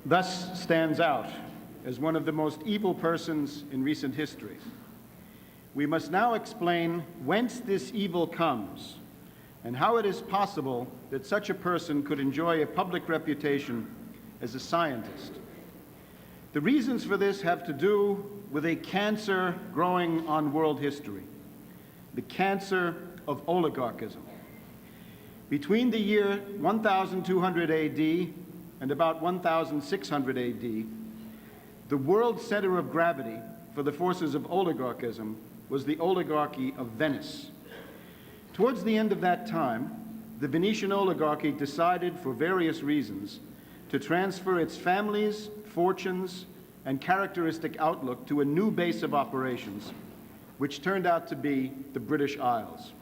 thus stands out as one of the most evil persons in recent history. We must now explain whence this evil comes and how it is possible that such a person could enjoy a public reputation as a scientist. The reasons for this have to do with a cancer growing on world history, the cancer of oligarchism. Between the year 1200 AD and about 1600 AD, the world center of gravity for the forces of oligarchism was the oligarchy of Venice. Towards the end of that time, the Venetian oligarchy decided, for various reasons, to transfer its families, fortunes, and characteristic outlook to a new base of operations, which turned out to be the British Isles.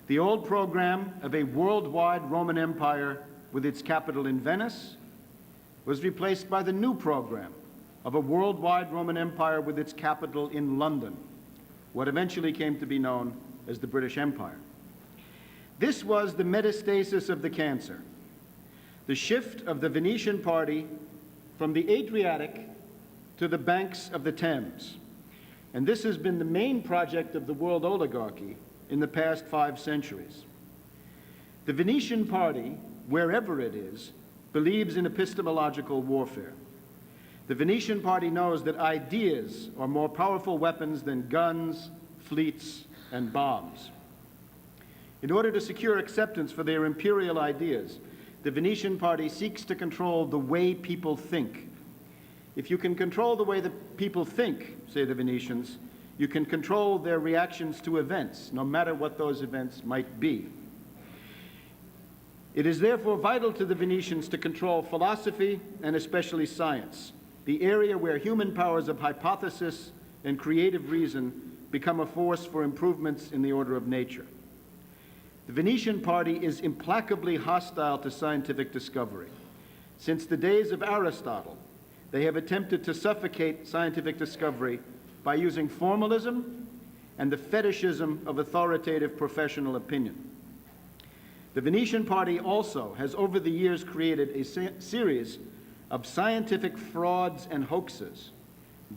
The old program of a worldwide Roman Empire with its capital in Venice was replaced by the new program of a worldwide Roman Empire with its capital in London, what eventually came to be known as the British Empire. This was the metastasis of the cancer, the shift of the Venetian party from the Adriatic to the banks of the Thames. And this has been the main project of the world oligarchy in the past 5 centuries. The Venetian party, wherever it is, believes in epistemological warfare. The Venetian party knows that ideas are more powerful weapons than guns, fleets, and bombs. In order to secure acceptance for their imperial ideas, the Venetian party seeks to control the way people think. If you can control the way that people think, say the Venetians, you can control their reactions to events, no matter what those events might be. It is therefore vital to the Venetians to control philosophy and especially science, the area where human powers of hypothesis and creative reason become a force for improvements in the order of nature. The Venetian party is implacably hostile to scientific discovery. Since the days of Aristotle, they have attempted to suffocate scientific discovery by using formalism and the fetishism of authoritative professional opinion. The Venetian party also has over the years created a series of scientific frauds and hoaxes,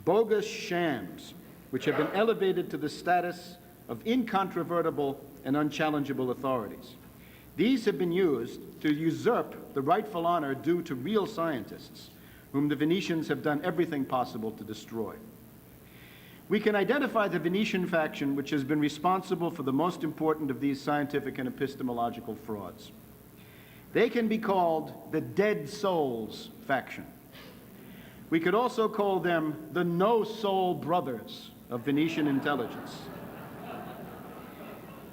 bogus shams, which have been elevated to the status of incontrovertible and unchallengeable authorities. These have been used to usurp the rightful honor due to real scientists, whom the Venetians have done everything possible to destroy. We can identify the Venetian faction which has been responsible for the most important of these scientific and epistemological frauds. They can be called the Dead Souls faction. We could also call them the No-Soul Brothers of Venetian intelligence.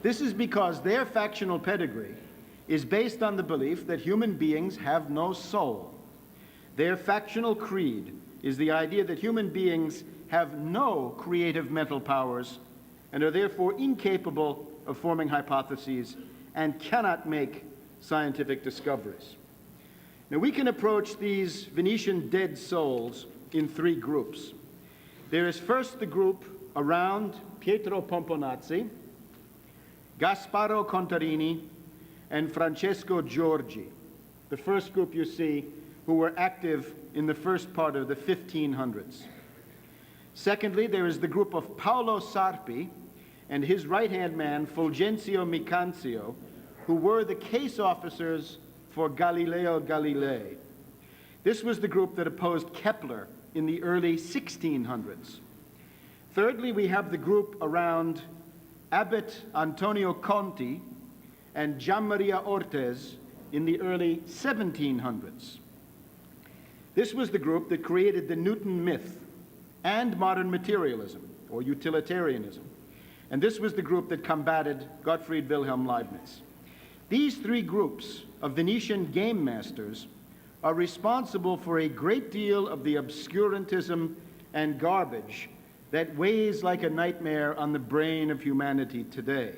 This is because their factional pedigree is based on the belief that human beings have no soul. Their factional creed is the idea that human beings have no creative mental powers and are therefore incapable of forming hypotheses and cannot make scientific discoveries. Now, we can approach these Venetian dead souls in 3 groups. There is first the group around Pietro Pomponazzi, Gasparo Contarini, and Francesco Giorgi, the first group you see who were active in the first part of the 1500s. Secondly, there is the group of Paolo Sarpi and his right-hand man, Fulgencio Micanzio, who were the case officers for Galileo Galilei. This was the group that opposed Kepler in the early 1600s. Thirdly, we have the group around Abbot Antonio Conti and Gianmaria Ortez in the early 1700s. This was the group that created the Newton myth and modern materialism, or utilitarianism. And this was the group that combated Gottfried Wilhelm Leibniz. These 3 groups of Venetian game masters are responsible for a great deal of the obscurantism and garbage that weighs like a nightmare on the brain of humanity today.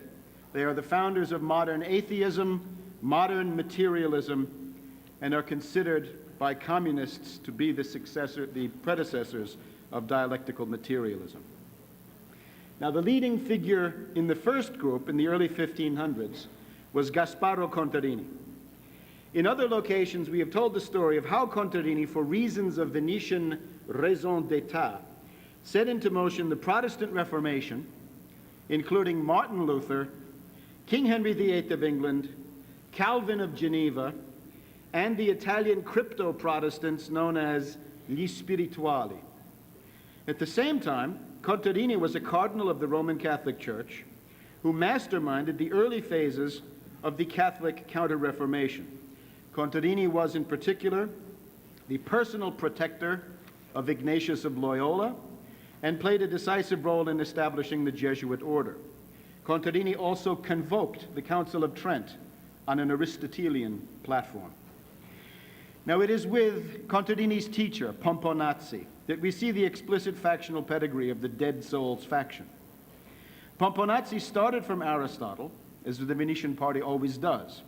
They are the founders of modern atheism, modern materialism, and are considered by communists to be the predecessors of dialectical materialism. Now, the leading figure in the first group in the early 1500s was Gasparo Contarini. In other locations, we have told the story of how Contarini, for reasons of Venetian raison d'etat, set into motion the Protestant Reformation, including Martin Luther, King Henry VIII of England, Calvin of Geneva, and the Italian crypto-Protestants known as gli spirituali. At the same time, Contarini was a cardinal of the Roman Catholic Church who masterminded the early phases of the Catholic Counter-Reformation. Contarini was, in particular, the personal protector of Ignatius of Loyola and played a decisive role in establishing the Jesuit order. Contarini also convoked the Council of Trent on an Aristotelian platform. Now, it is with Contarini's teacher, Pomponazzi, that we see the explicit factional pedigree of the Dead Souls faction. Pomponazzi started from Aristotle, as the Venetian party always does.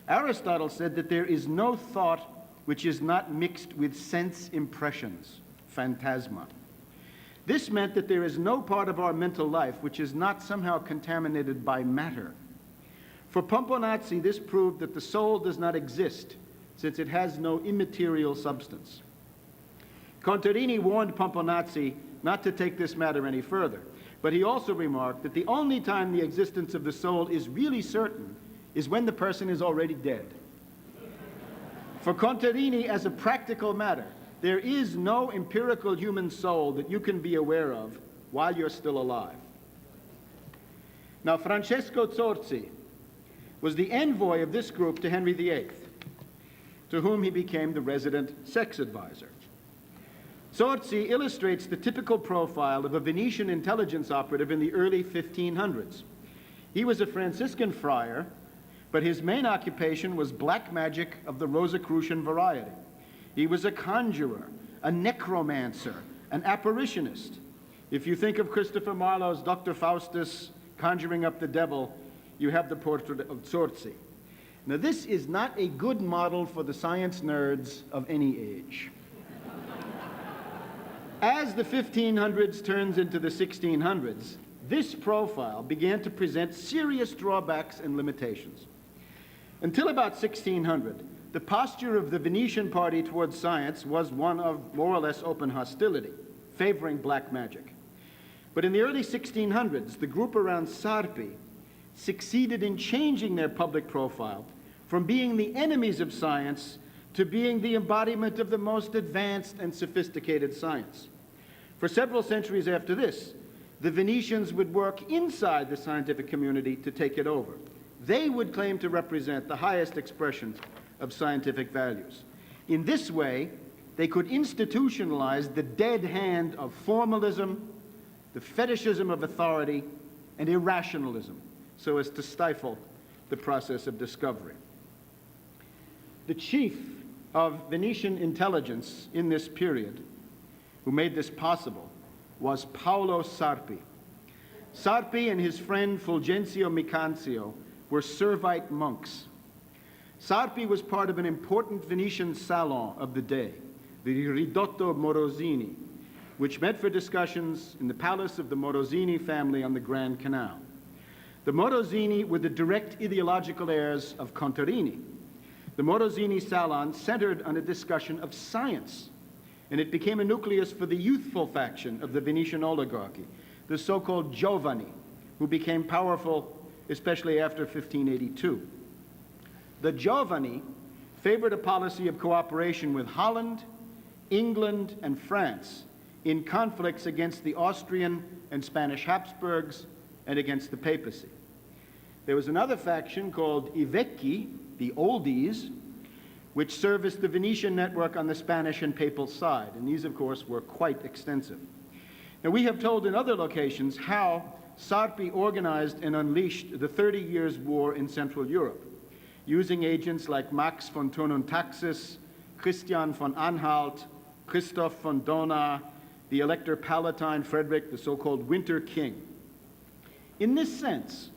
Aristotle said that there is no thought which is not mixed with sense impressions, phantasma. This meant that there is no part of our mental life which is not somehow contaminated by matter. For Pomponazzi, this proved that the soul does not exist, since it has no immaterial substance. Contarini warned Pomponazzi not to take this matter any further, but he also remarked that the only time the existence of the soul is really certain is when the person is already dead. For Contarini, as a practical matter, there is no empirical human soul that you can be aware of while you're still alive. Now, Francesco Zorzi was the envoy of this group to Henry VIII, to whom he became the resident sex advisor. Zorzi illustrates the typical profile of a Venetian intelligence operative in the early 1500s. He was a Franciscan friar, but his main occupation was black magic of the Rosicrucian variety. He was a conjurer, a necromancer, an apparitionist. If you think of Christopher Marlowe's Dr. Faustus conjuring up the devil, you have the portrait of Zorzi. Now, this is not a good model for the science nerds of any age. As the 1500s turns into the 1600s, this profile began to present serious drawbacks and limitations. Until about 1600, the posture of the Venetian party towards science was one of more or less open hostility, favoring black magic. But in the early 1600s, the group around Sarpi succeeded in changing their public profile from being the enemies of science to being the embodiment of the most advanced and sophisticated science. For several centuries after this, the Venetians would work inside the scientific community to take it over. They would claim to represent the highest expression of scientific values. In this way, they could institutionalize the dead hand of formalism, the fetishism of authority, and irrationalism, so as to stifle the process of discovery. The chief of Venetian intelligence in this period, who made this possible, was Paolo Sarpi. Sarpi and his friend Fulgencio Micanzio were Servite monks. Sarpi was part of an important Venetian salon of the day, the Ridotto Morosini, which met for discussions in the palace of the Morosini family on the Grand Canal. The Morosini were the direct ideological heirs of Contarini. The Morosini salon centered on a discussion of science, and it became a nucleus for the youthful faction of the Venetian oligarchy, the so-called Giovani, who became powerful especially after 1582. The Giovani favored a policy of cooperation with Holland, England, and France in conflicts against the Austrian and Spanish Habsburgs and against the papacy. There was another faction called I Vecchi, the Oldies, which serviced the Venetian network on the Spanish and papal side, and these, of course, were quite extensive. Now, we have told in other locations how Sarpi organized and unleashed the 30 Years' War in Central Europe, using agents like Max von Thurn und Taxis, Christian von Anhalt, Christoph von Dohna, the Elector Palatine Frederick, the so-called Winter King. In this sense,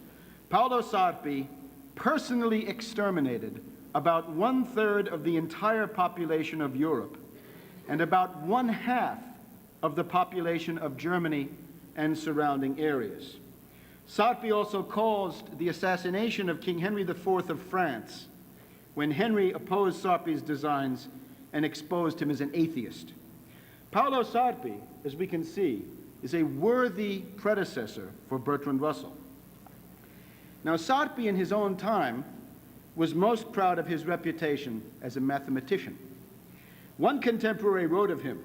Paolo Sarpi personally exterminated about 1/3 of the entire population of Europe and about 1/2 of the population of Germany and surrounding areas. Sarpi also caused the assassination of King Henry IV of France, when Henry opposed Sarpi's designs and exposed him as an atheist. Paolo Sarpi, as we can see, is a worthy predecessor for Bertrand Russell. Now, Sarpi in his own time was most proud of his reputation as a mathematician. One contemporary wrote of him,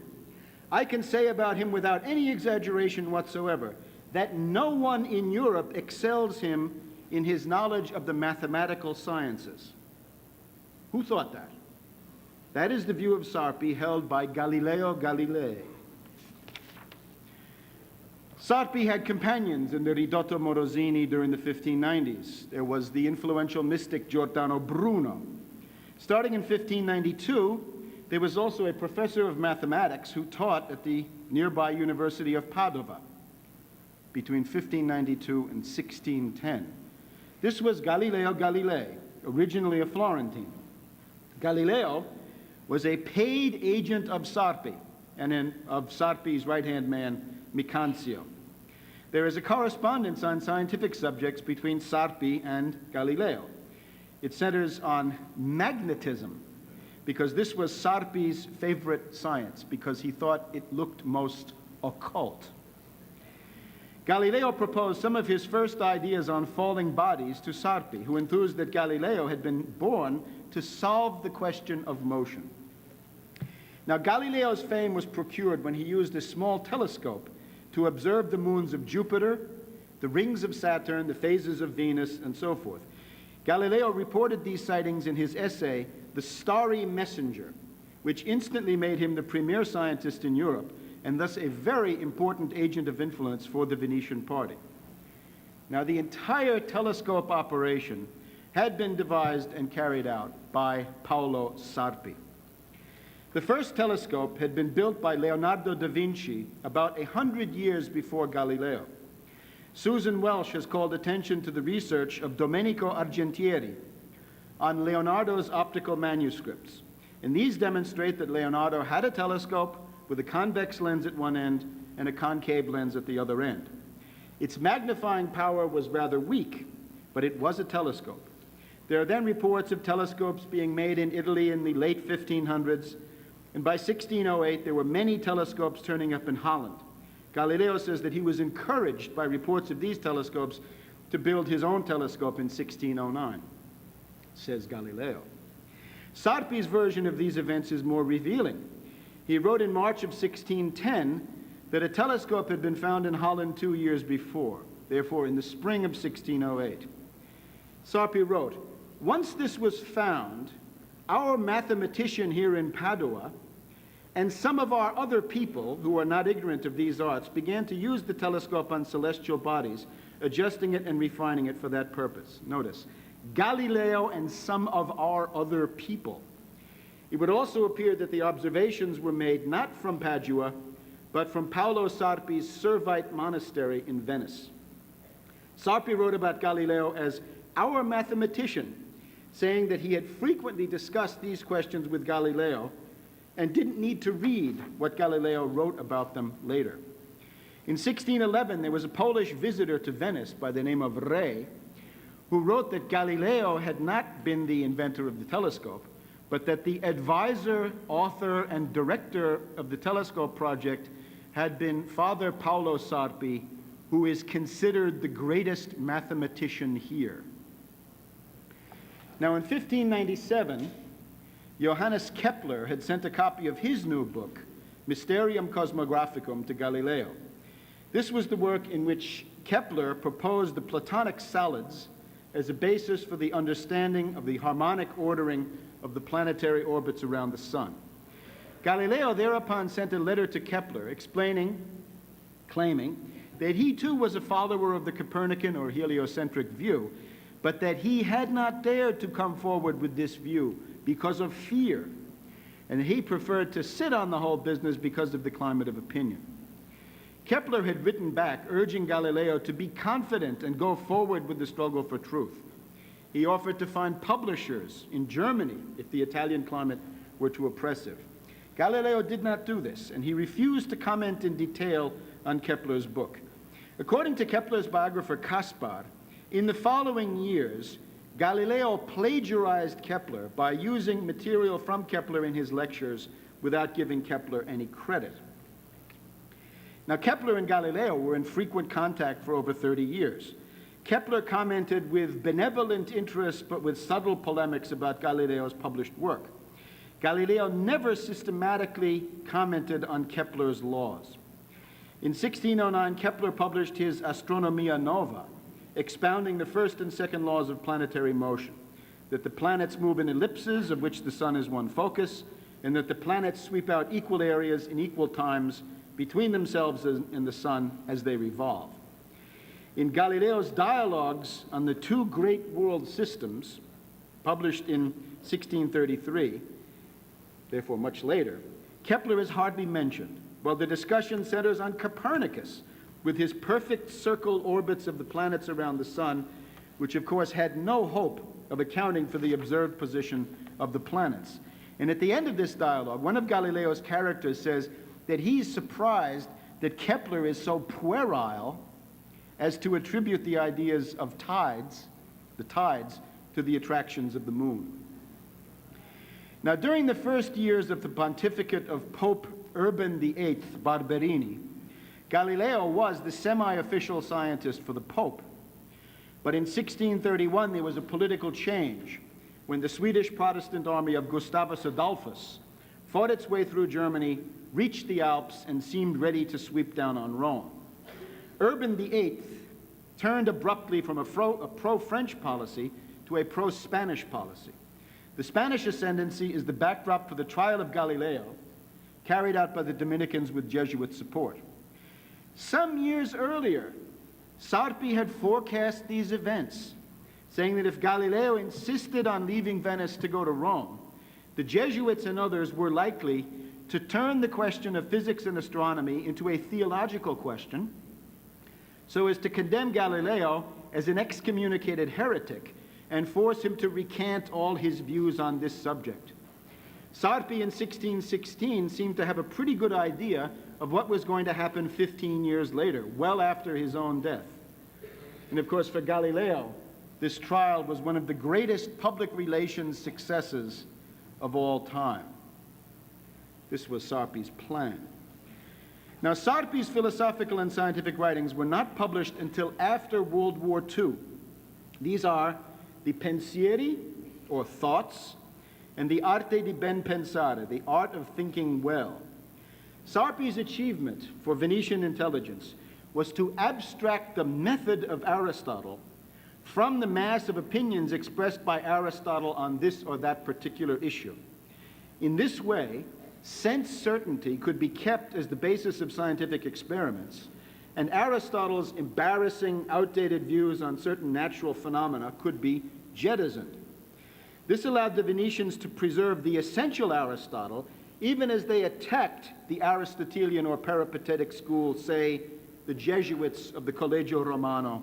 "I can say about him without any exaggeration whatsoever that no one in Europe excels him in his knowledge of the mathematical sciences." Who thought that? That is the view of Sarpi held by Galileo Galilei. Sarpi had companions in the Ridotto Morosini during the 1590s. There was the influential mystic Giordano Bruno. Starting in 1592, there was also a professor of mathematics who taught at the nearby University of Padova between 1592 and 1610. This was Galileo Galilei, originally a Florentine. Galileo was a paid agent of Sarpi and of Sarpi's right-hand man, Micanzio. There is a correspondence on scientific subjects between Sarpi and Galileo. It centers on magnetism, because this was Sarpi's favorite science, because he thought it looked most occult. Galileo proposed some of his first ideas on falling bodies to Sarpi, who enthused that Galileo had been born to solve the question of motion. Now, Galileo's fame was procured when he used a small telescope to observe the moons of Jupiter, the rings of Saturn, the phases of Venus, and so forth. Galileo reported these sightings in his essay, The Starry Messenger, which instantly made him the premier scientist in Europe, and thus a very important agent of influence for the Venetian party. Now, the entire telescope operation had been devised and carried out by Paolo Sarpi. The first telescope had been built by Leonardo da Vinci about 100 years before Galileo. Susan Welsh has called attention to the research of Domenico Argentieri on Leonardo's optical manuscripts. And these demonstrate that Leonardo had a telescope with a convex lens at one end and a concave lens at the other end. Its magnifying power was rather weak, but it was a telescope. There are then reports of telescopes being made in Italy in the late 1500s, and by 1608 there were many telescopes turning up in Holland. Galileo says that he was encouraged by reports of these telescopes to build his own telescope in 1609, says Galileo. Sarpi's version of these events is more revealing. He wrote in March of 1610 that a telescope had been found in Holland 2 years before, therefore in the spring of 1608. Sarpi wrote, "Once this was found, our mathematician here in Padua and some of our other people who are not ignorant of these arts began to use the telescope on celestial bodies, adjusting it and refining it for that purpose." Notice, Galileo and some of our other people. It would also appear that the observations were made not from Padua, but from Paolo Sarpi's Servite monastery in Venice. Sarpi wrote about Galileo as our mathematician, saying that he had frequently discussed these questions with Galileo and didn't need to read what Galileo wrote about them later. In 1611, there was a Polish visitor to Venice by the name of Rey, who wrote that Galileo had not been the inventor of the telescope, but that the advisor, author, and director of the telescope project had been Father Paolo Sarpi, who is considered the greatest mathematician here. Now, in 1597, Johannes Kepler had sent a copy of his new book, Mysterium Cosmographicum, to Galileo. This was the work in which Kepler proposed the Platonic solids as a basis for the understanding of the harmonic ordering of the planetary orbits around the sun. Galileo thereupon sent a letter to Kepler claiming that he too was a follower of the Copernican or heliocentric view, but that he had not dared to come forward with this view because of fear, and he preferred to sit on the whole business because of the climate of opinion. Kepler had written back urging Galileo to be confident and go forward with the struggle for truth. He offered to find publishers in Germany if the Italian climate were too oppressive. Galileo did not do this, and he refused to comment in detail on Kepler's book. According to Kepler's biographer Caspar, in the following years, Galileo plagiarized Kepler by using material from Kepler in his lectures without giving Kepler any credit. Now, Kepler and Galileo were in frequent contact for over 30 years. Kepler commented with benevolent interest but with subtle polemics about Galileo's published work. Galileo never systematically commented on Kepler's laws. In 1609, Kepler published his Astronomia Nova, expounding the first and second laws of planetary motion, that the planets move in ellipses of which the sun is one focus, and that the planets sweep out equal areas in equal times between themselves and the sun as they revolve. In Galileo's dialogues on the two great world systems, published in 1633, therefore much later, Kepler is hardly mentioned, while the discussion centers on Copernicus, with his perfect circle orbits of the planets around the sun, which of course had no hope of accounting for the observed position of the planets. And at the end of this dialogue, one of Galileo's characters says that he's surprised that Kepler is so puerile as to attribute the ideas of the tides, to the attractions of the moon. Now, during the first years of the pontificate of Pope Urban VIII Barberini, Galileo was the semi-official scientist for the Pope. But in 1631, there was a political change when the Swedish Protestant army of Gustavus Adolphus fought its way through Germany, reached the Alps, and seemed ready to sweep down on Rome. Urban VIII turned abruptly from a pro-French policy to a pro-Spanish policy. The Spanish ascendancy is the backdrop for the trial of Galileo, carried out by the Dominicans with Jesuit support. Some years earlier, Sarpi had forecast these events, saying that if Galileo insisted on leaving Venice to go to Rome, the Jesuits and others were likely to turn the question of physics and astronomy into a theological question, so as to condemn Galileo as an excommunicated heretic and force him to recant all his views on this subject. Sarpi in 1616 seemed to have a pretty good idea of what was going to happen 15 years later, well after his own death. And of course, for Galileo, this trial was one of the greatest public relations successes of all time. This was Sarpi's plan. Now, Sarpi's philosophical and scientific writings were not published until after World War II. These are the Pensieri, or thoughts, and the Arte di ben pensare, the art of thinking well. Sarpi's achievement for Venetian intelligence was to abstract the method of Aristotle from the mass of opinions expressed by Aristotle on this or that particular issue. In this way, sense certainty could be kept as the basis of scientific experiments, and Aristotle's embarrassing, outdated views on certain natural phenomena could be jettisoned. This allowed the Venetians to preserve the essential Aristotle, even as they attacked the Aristotelian or peripatetic school, say, the Jesuits of the Collegio Romano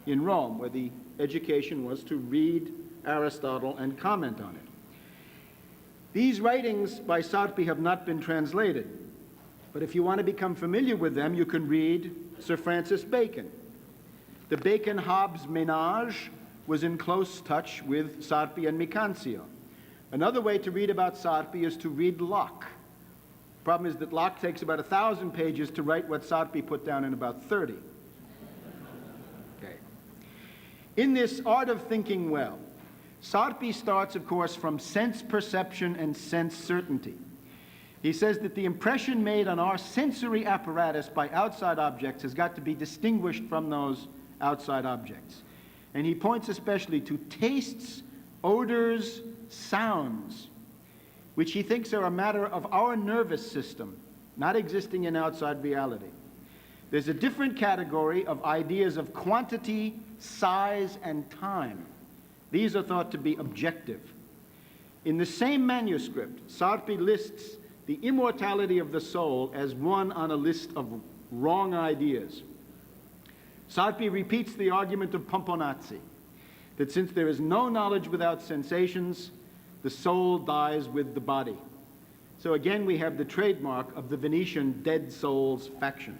in Rome, where the education was to read Aristotle and comment on it. These writings by Sarpi have not been translated, but if you want to become familiar with them, you can read Sir Francis Bacon. The Bacon-Hobbes ménage was in close touch with Sarpi and Micancio. Another way to read about Sarpi is to read Locke. The problem is that Locke takes about 1,000 pages to write what Sarpi put down in about 30. Okay. In this art of thinking well, Sarpi starts, of course, from sense perception and sense certainty. He says that the impression made on our sensory apparatus by outside objects has got to be distinguished from those outside objects. And he points especially to tastes, odors, sounds, which he thinks are a matter of our nervous system, not existing in outside reality. There's a different category of ideas of quantity, size, and time. These are thought to be objective. In the same manuscript, Sarpi lists the immortality of the soul as one on a list of wrong ideas. Sarpi repeats the argument of Pomponazzi, that since there is no knowledge without sensations, the soul dies with the body. So again, we have the trademark of the Venetian dead souls faction.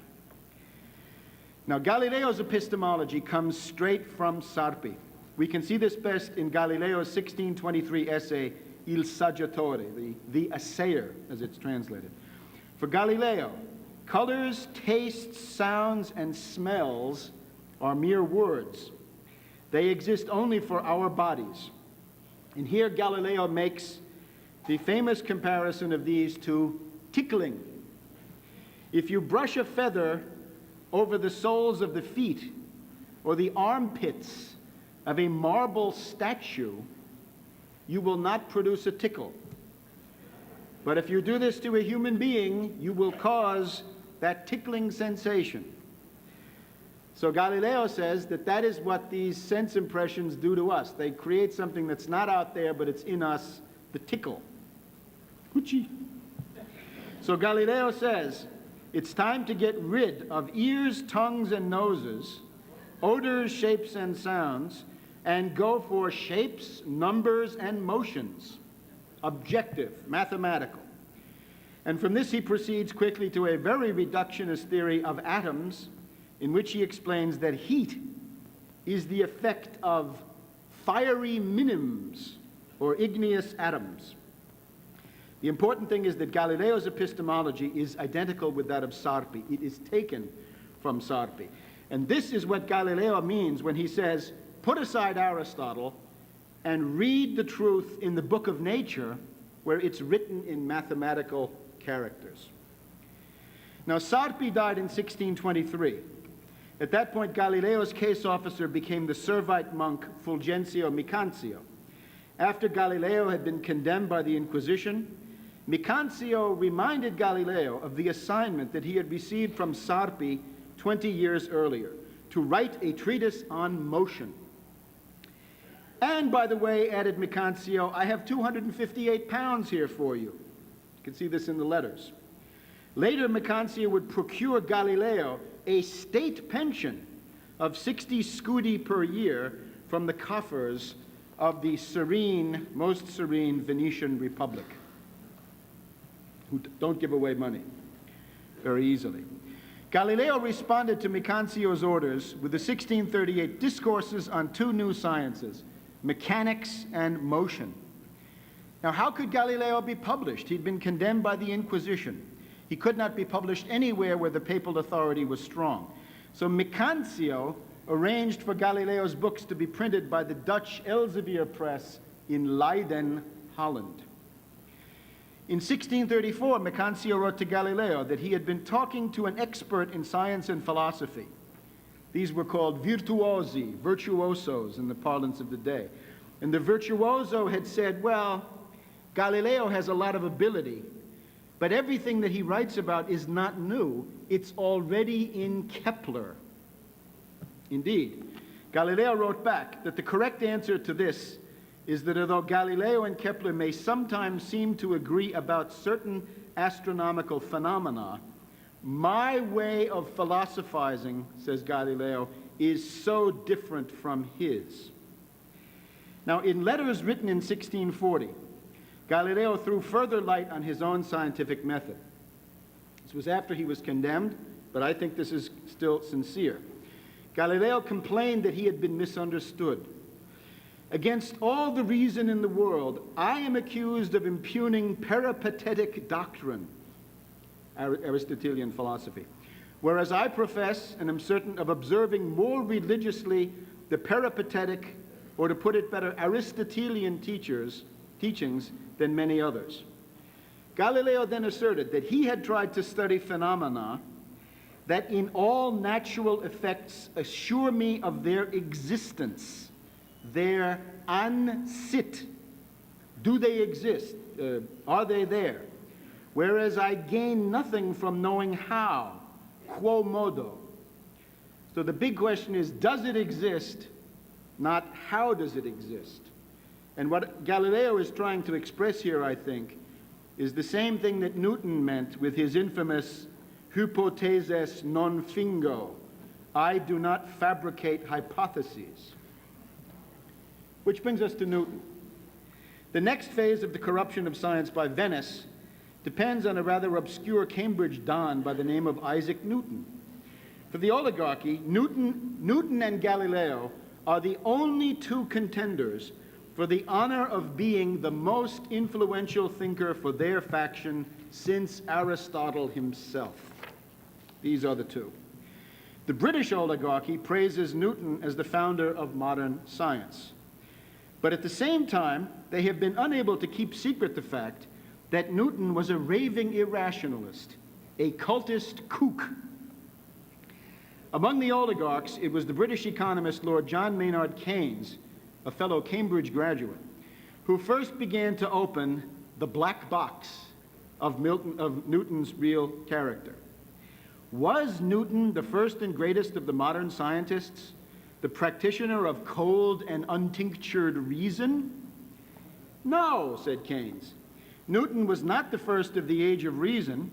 Now, Galileo's epistemology comes straight from Sarpi, We can see this best in Galileo's 1623 essay, Il Saggiatore, the assayer, as it's translated. For Galileo, colors, tastes, sounds, and smells are mere words. They exist only for our bodies. And here Galileo makes the famous comparison of these to tickling. If you brush a feather over the soles of the feet or the armpits of a marble statue, you will not produce a tickle. But if you do this to a human being, you will cause that tickling sensation. So Galileo says that that is what these sense impressions do to us. They create something that's not out there, but it's in us, the tickle. Hoochie. So Galileo says, it's time to get rid of ears, tongues, and noses, odors, shapes, and sounds, and go for shapes, numbers, and motions, objective, mathematical. And from this he proceeds quickly to a very reductionist theory of atoms, in which he explains that heat is the effect of fiery minims, or igneous atoms. The important thing is that Galileo's epistemology is identical with that of Sarpi. It is taken from Sarpi. And this is what Galileo means when he says, put aside Aristotle and read the truth in the book of nature, where it's written in mathematical characters. Now, Sarpi died in 1623. At that point, Galileo's case officer became the Servite monk Fulgencio Micancio. After Galileo had been condemned by the Inquisition, Micancio reminded Galileo of the assignment that he had received from Sarpi 20 years earlier, to write a treatise on motion. And by the way, added Micancio, I have 258 pounds here for you. You can see this in the letters. Later, Micancio would procure Galileo a state pension of 60 scudi per year from the coffers of the serene, most serene Venetian Republic, who don't give away money very easily. Galileo responded to Micancio's orders with the 1638 Discourses on two new sciences, mechanics and motion. Now, how could Galileo be published? He'd been condemned by the Inquisition. He could not be published anywhere where the papal authority was strong. So Micancio arranged for Galileo's books to be printed by the Dutch Elsevier Press in Leiden, Holland. In 1634, Micancio wrote to Galileo that he had been talking to an expert in science and philosophy. These were called virtuosi, virtuosos in the parlance of the day. And the virtuoso had said, well, Galileo has a lot of ability, but everything that he writes about is not new. It's already in Kepler. Indeed, Galileo wrote back that the correct answer to this is that although Galileo and Kepler may sometimes seem to agree about certain astronomical phenomena, my way of philosophizing, says Galileo, is so different from his. Now, in letters written in 1640, Galileo threw further light on his own scientific method. This was after he was condemned, but I think this is still sincere. Galileo complained that he had been misunderstood. Against all the reason in the world, I am accused of impugning peripatetic doctrine, Aristotelian philosophy, whereas I profess and am certain of observing more religiously the peripatetic, or to put it better, Aristotelian teachings than many others. Galileo then asserted that he had tried to study phenomena that in all natural effects assure me of their existence, their ansit. Do they exist? Are they there? Whereas I gain nothing from knowing how, quo modo. So the big question is, does it exist, not how does it exist? And what Galileo is trying to express here, I think, is the same thing that Newton meant with his infamous hypotheses non fingo. I do not fabricate hypotheses. Which brings us to Newton. The next phase of the corruption of science by Venice depends on a rather obscure Cambridge don by the name of Isaac Newton. For the oligarchy, Newton and Galileo are the only two contenders for the honor of being the most influential thinker for their faction since Aristotle himself. These are the two. The British oligarchy praises Newton as the founder of modern science. But at the same time, they have been unable to keep secret the fact that Newton was a raving irrationalist, a cultist kook. Among the oligarchs, it was the British economist Lord John Maynard Keynes, a fellow Cambridge graduate, who first began to open the black box of Newton's real character. Was Newton the first and greatest of the modern scientists, the practitioner of cold and untinctured reason? No, said Keynes. Newton was not the first of the age of reason.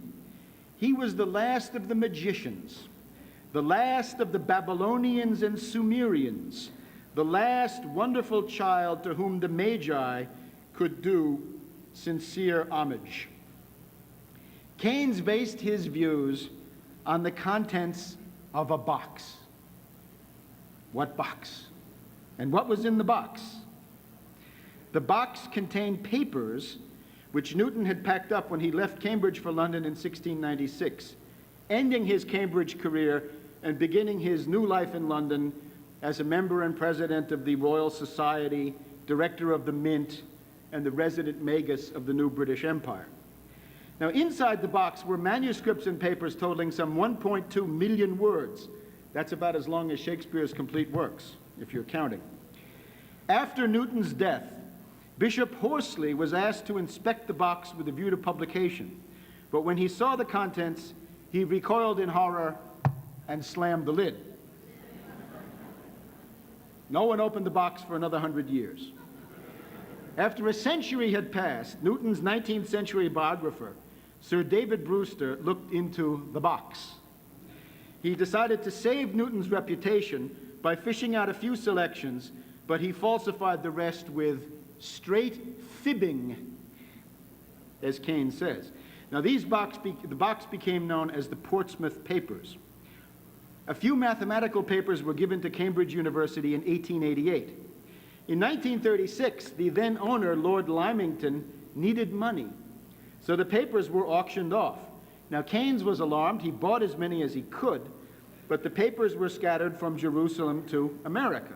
He was the last of the magicians, the last of the Babylonians and Sumerians, the last wonderful child to whom the Magi could do sincere homage. Keynes based his views on the contents of a box. What box? And what was in the box? The box contained papers which Newton had packed up when he left Cambridge for London in 1696, ending his Cambridge career and beginning his new life in London as a member and president of the Royal Society, director of the Mint, and the resident magus of the new British Empire. Now, inside the box were manuscripts and papers totaling some 1.2 million words. That's about as long as Shakespeare's complete works, if you're counting. After Newton's death, Bishop Horsley was asked to inspect the box with a view to publication, but when he saw the contents, he recoiled in horror and slammed the lid. No one opened the box for another 100 years. After a century had passed, Newton's 19th century biographer, Sir David Brewster, looked into the box. He decided to save Newton's reputation by fishing out a few selections, but he falsified the rest with straight fibbing, as Keynes says. Now, the box became known as the Portsmouth Papers. A few mathematical papers were given to Cambridge University in 1888. In 1936, the then owner, Lord Lymington, needed money, so the papers were auctioned off. Now, Keynes was alarmed. He bought as many as he could, but the papers were scattered from Jerusalem to America.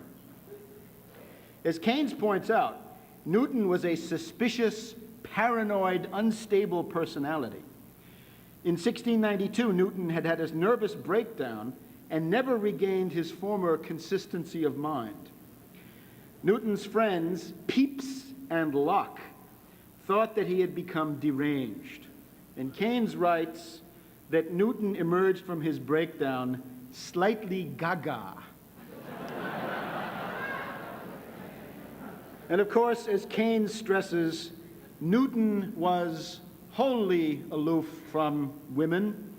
As Keynes points out, Newton was a suspicious, paranoid, unstable personality. In 1692, Newton had had a nervous breakdown and never regained his former consistency of mind. Newton's friends, Pepys and Locke, thought that he had become deranged. And Keynes writes that Newton emerged from his breakdown slightly gaga. And of course, as Keynes stresses, Newton was wholly aloof from women.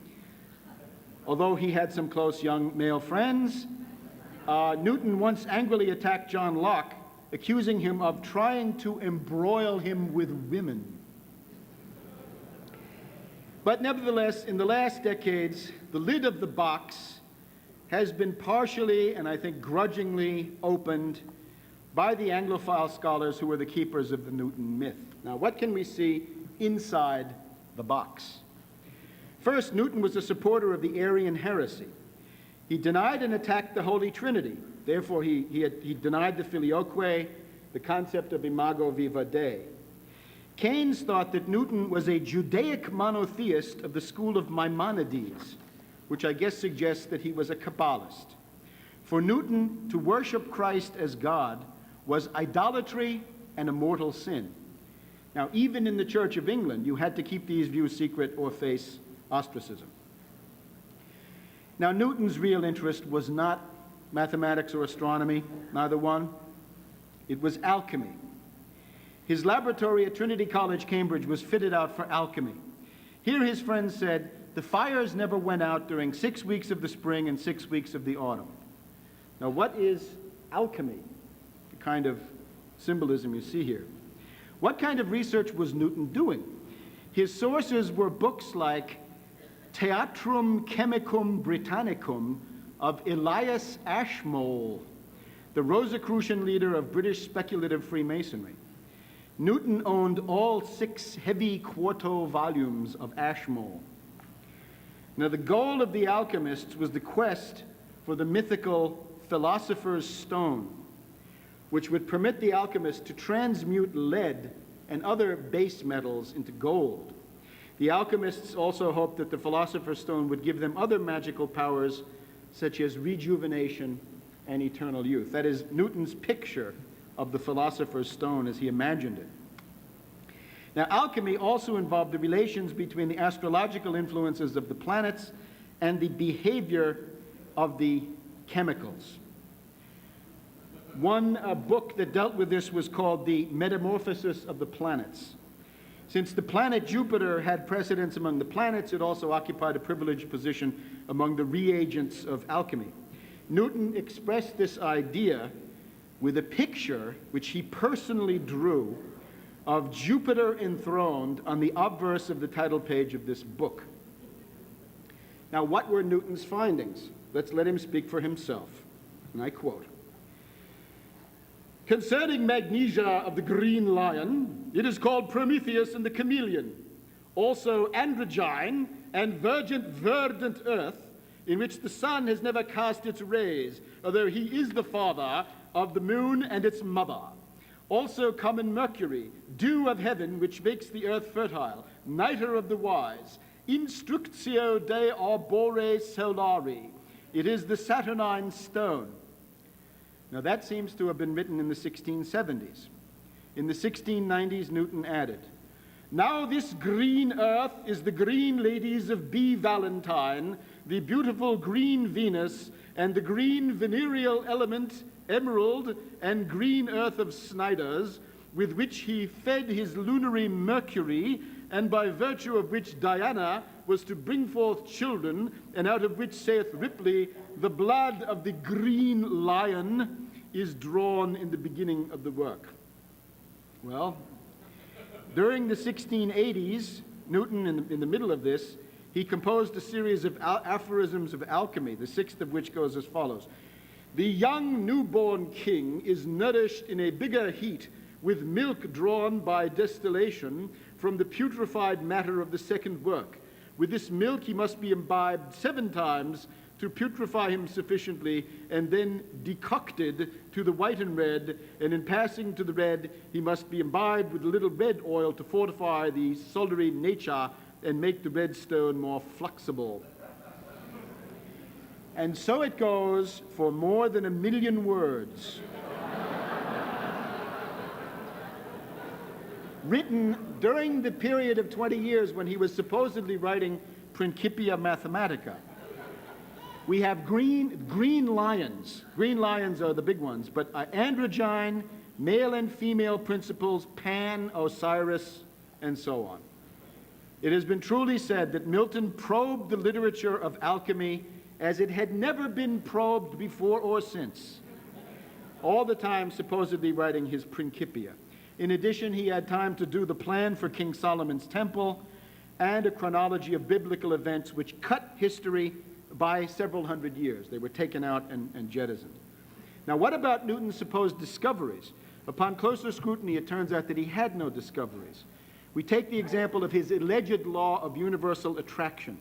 Although he had some close young male friends, Newton once angrily attacked John Locke, accusing him of trying to embroil him with women. But nevertheless, in the last decades, the lid of the box has been partially, and I think grudgingly, opened by the Anglophile scholars who were the keepers of the Newton myth. Now, what can we see inside the box? First, Newton was a supporter of the Arian heresy. He denied and attacked the Holy Trinity. Therefore, he denied the filioque, the concept of imago viva Dei. Keynes thought that Newton was a Judaic monotheist of the school of Maimonides, which I guess suggests that he was a Kabbalist. For Newton, to worship Christ as God was idolatry and a mortal sin. Now, even in the Church of England, you had to keep these views secret or face ostracism. Now, Newton's real interest was not mathematics or astronomy, neither one. It was alchemy. His laboratory at Trinity College, Cambridge, was fitted out for alchemy. Here his friends said, the fires never went out during 6 weeks of the spring and 6 weeks of the autumn. Now, what is alchemy? The kind of symbolism you see here. What kind of research was Newton doing? His sources were books like Theatrum Chemicum Britannicum of Elias Ashmole, the Rosicrucian leader of British speculative Freemasonry. Newton owned all 6 heavy quarto volumes of Ashmole. Now, the goal of the alchemists was the quest for the mythical philosopher's stone, which would permit the alchemist to transmute lead and other base metals into gold. The alchemists also hoped that the philosopher's stone would give them other magical powers, such as rejuvenation and eternal youth. That is Newton's picture of the philosopher's stone as he imagined it. Now, alchemy also involved the relations between the astrological influences of the planets and the behavior of the chemicals. One book that dealt with this was called The Metamorphosis of the Planets. Since the planet Jupiter had precedence among the planets, it also occupied a privileged position among the reagents of alchemy. Newton expressed this idea with a picture which he personally drew of Jupiter enthroned on the obverse of the title page of this book. Now, what were Newton's findings? Let's let him speak for himself. And I quote, "Concerning magnesia of the green lion, it is called Prometheus and the chameleon, also androgyne and verdant earth, in which the sun has never cast its rays, although he is the father of the moon and its mother. Also common Mercury, dew of heaven, which makes the earth fertile, nitre of the wise, instructio de arbore solari. It is the Saturnine stone." Now that seems to have been written in the 1670s. In the 1690s, Newton added, "Now this green earth is the green ladies of B. Valentine, the beautiful green Venus, and the green venereal element, emerald, and green earth of Snyder's, with which he fed his lunary Mercury, and by virtue of which Diana was to bring forth children, and out of which, saith Ripley, the blood of the green lion is drawn in the beginning of the work." Well, during the 1680s, Newton, in the middle of this, he composed a series of aphorisms of alchemy, the 6th of which goes as follows. "The young newborn king is nourished in a bigger heat with milk drawn by distillation from the putrefied matter of the second work. With this milk he must be imbibed 7 times to putrefy him sufficiently, and then decocted to the white and red, and in passing to the red he must be imbibed with a little red oil to fortify the soldary nature and make the red stone more flexible." And so it goes for more than 1,000,000 words. Written during the period of 20 years when he was supposedly writing Principia Mathematica. We have green lions. Green lions are the big ones, but androgyne, male and female principles, Pan, Osiris, and so on. It has been truly said that Milton probed the literature of alchemy as it had never been probed before or since, all the time supposedly writing his Principia. In addition, he had time to do the plan for King Solomon's temple and a chronology of biblical events which cut history by several hundred years. They were taken out and jettisoned. Now, what about Newton's supposed discoveries? Upon closer scrutiny, it turns out that he had no discoveries. We take the example of his alleged law of universal attraction,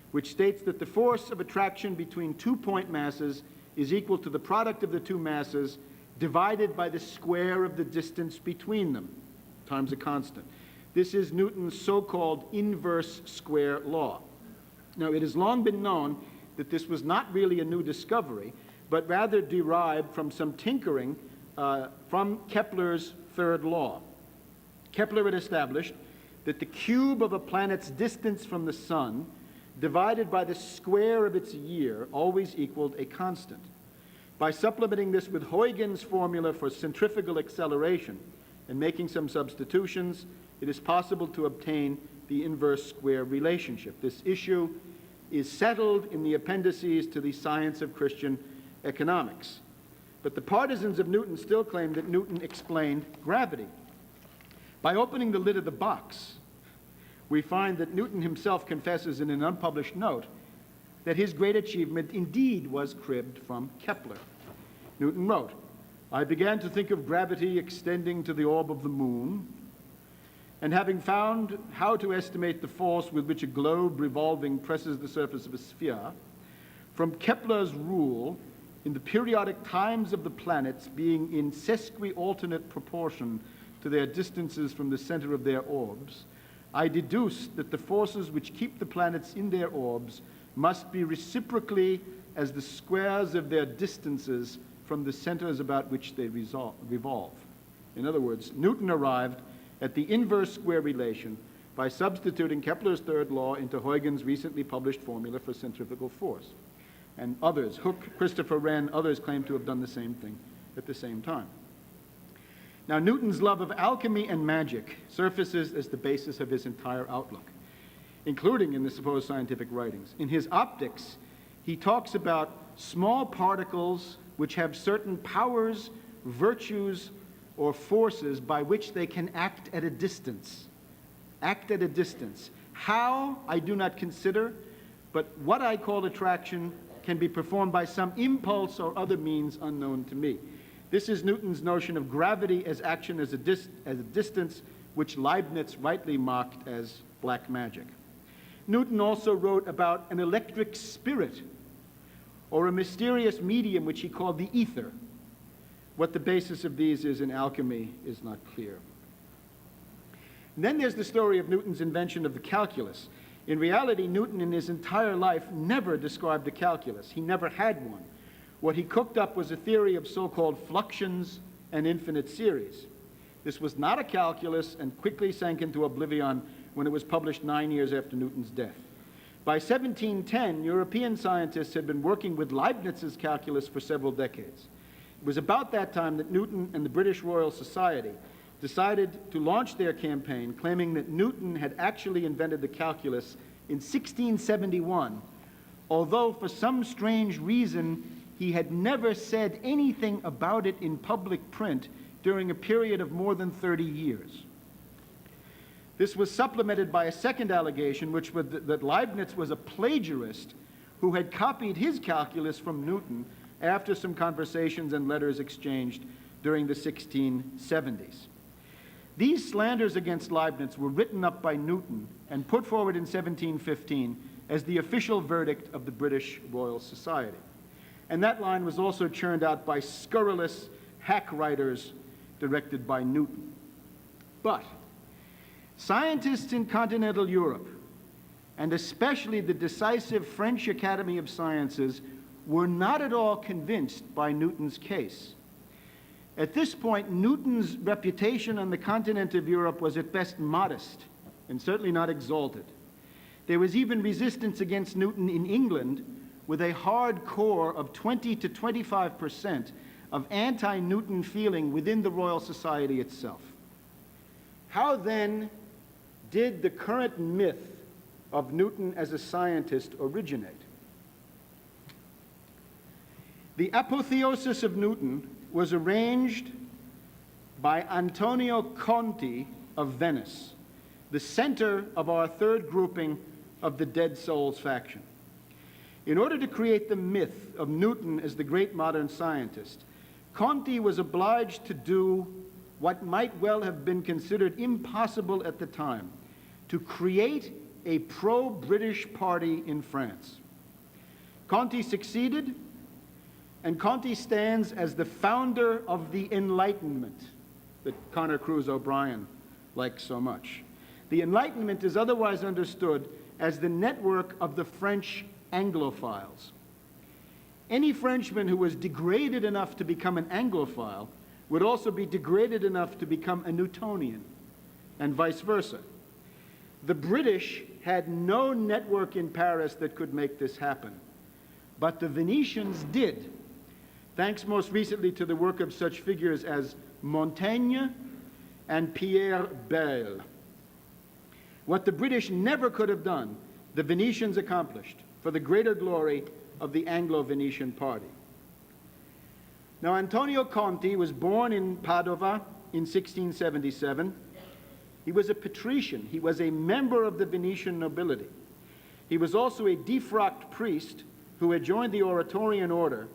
which states that the force of attraction between 2 point masses is equal to the product of the 2 masses divided by the square of the distance between them, times a constant. This is Newton's so-called inverse square law. Now, it has long been known that this was not really a new discovery, but rather derived from some tinkering from Kepler's third law. Kepler had established that the cube of a planet's distance from the sun divided by the square of its year always equaled a constant. By supplementing this with Huygens' formula for centrifugal acceleration and making some substitutions, it is possible to obtain the inverse square relationship. This issue is settled in the appendices to the Science of Christian Economics. But the partisans of Newton still claim that Newton explained gravity. By opening the lid of the box, we find that Newton himself confesses in an unpublished note that his great achievement indeed was cribbed from Kepler. Newton wrote, I began to think of gravity extending to the orb of the moon, and having found how to estimate the force with which a globe revolving presses the surface of a sphere, from Kepler's rule in the periodic times of the planets being in sesqui-alternate proportion to their distances from the center of their orbs, I deduced that the forces which keep the planets in their orbs must be reciprocally as the squares of their distances from the centers about which they revolve. In other words, Newton arrived at the inverse square relation by substituting Kepler's third law into Huygens' recently published formula for centrifugal force. And others, Hooke, Christopher Wren, others claim to have done the same thing at the same time. Now, Newton's love of alchemy and magic surfaces as the basis of his entire outlook, including in the supposed scientific writings. In his Optics, he talks about small particles which have certain powers, virtues, or forces by which they can act at a distance. Act at a distance. How, I do not consider, but what I call attraction can be performed by some impulse or other means unknown to me. This is Newton's notion of gravity as action as a distance, which Leibniz rightly mocked as black magic. Newton also wrote about an electric spirit, or a mysterious medium which he called the ether. What the basis of these is in alchemy is not clear. And then there's the story of Newton's invention of the calculus. In reality, Newton in his entire life never described a calculus. He never had one. What he cooked up was a theory of so-called fluxions and infinite series. This was not a calculus and quickly sank into oblivion when it was published 9 years after Newton's death. By 1710, European scientists had been working with Leibniz's calculus for several decades. It was about that time that Newton and the British Royal Society decided to launch their campaign, claiming that Newton had actually invented the calculus in 1671, although for some strange reason he had never said anything about it in public print during a period of more than 30 years. This was supplemented by a second allegation, which was that Leibniz was a plagiarist who had copied his calculus from Newton after some conversations and letters exchanged during the 1670s. These slanders against Leibniz were written up by Newton and put forward in 1715 as the official verdict of the British Royal Society. And that line was also churned out by scurrilous hack writers directed by Newton. But scientists in continental Europe, and especially the decisive French Academy of Sciences, were not at all convinced by Newton's case. At this point, Newton's reputation on the continent of Europe was at best modest and certainly not exalted. There was even resistance against Newton in England, with a hard core of 20 to 25% of anti-Newton feeling within the Royal Society itself. How then did the current myth of Newton as a scientist originate? The apotheosis of Newton was arranged by Antonio Conti of Venice, the center of our third grouping of the Dead Souls faction. In order to create the myth of Newton as the great modern scientist, Conti was obliged to do what might well have been considered impossible at the time, to create a pro-British party in France. Conti succeeded, and Conti stands as the founder of the Enlightenment that Connor Cruz O'Brien likes so much. The Enlightenment is otherwise understood as the network of the French Anglophiles. Any Frenchman who was degraded enough to become an Anglophile would also be degraded enough to become a Newtonian, and vice versa. The British had no network in Paris that could make this happen, but the Venetians did, thanks most recently to the work of such figures as Montaigne and Pierre Bayle. What the British never could have done, the Venetians accomplished for the greater glory of the Anglo-Venetian party. Now, Antonio Conti was born in Padova in 1677. He was a patrician. He was a member of the Venetian nobility. He was also a defrocked priest who had joined the Oratorian order,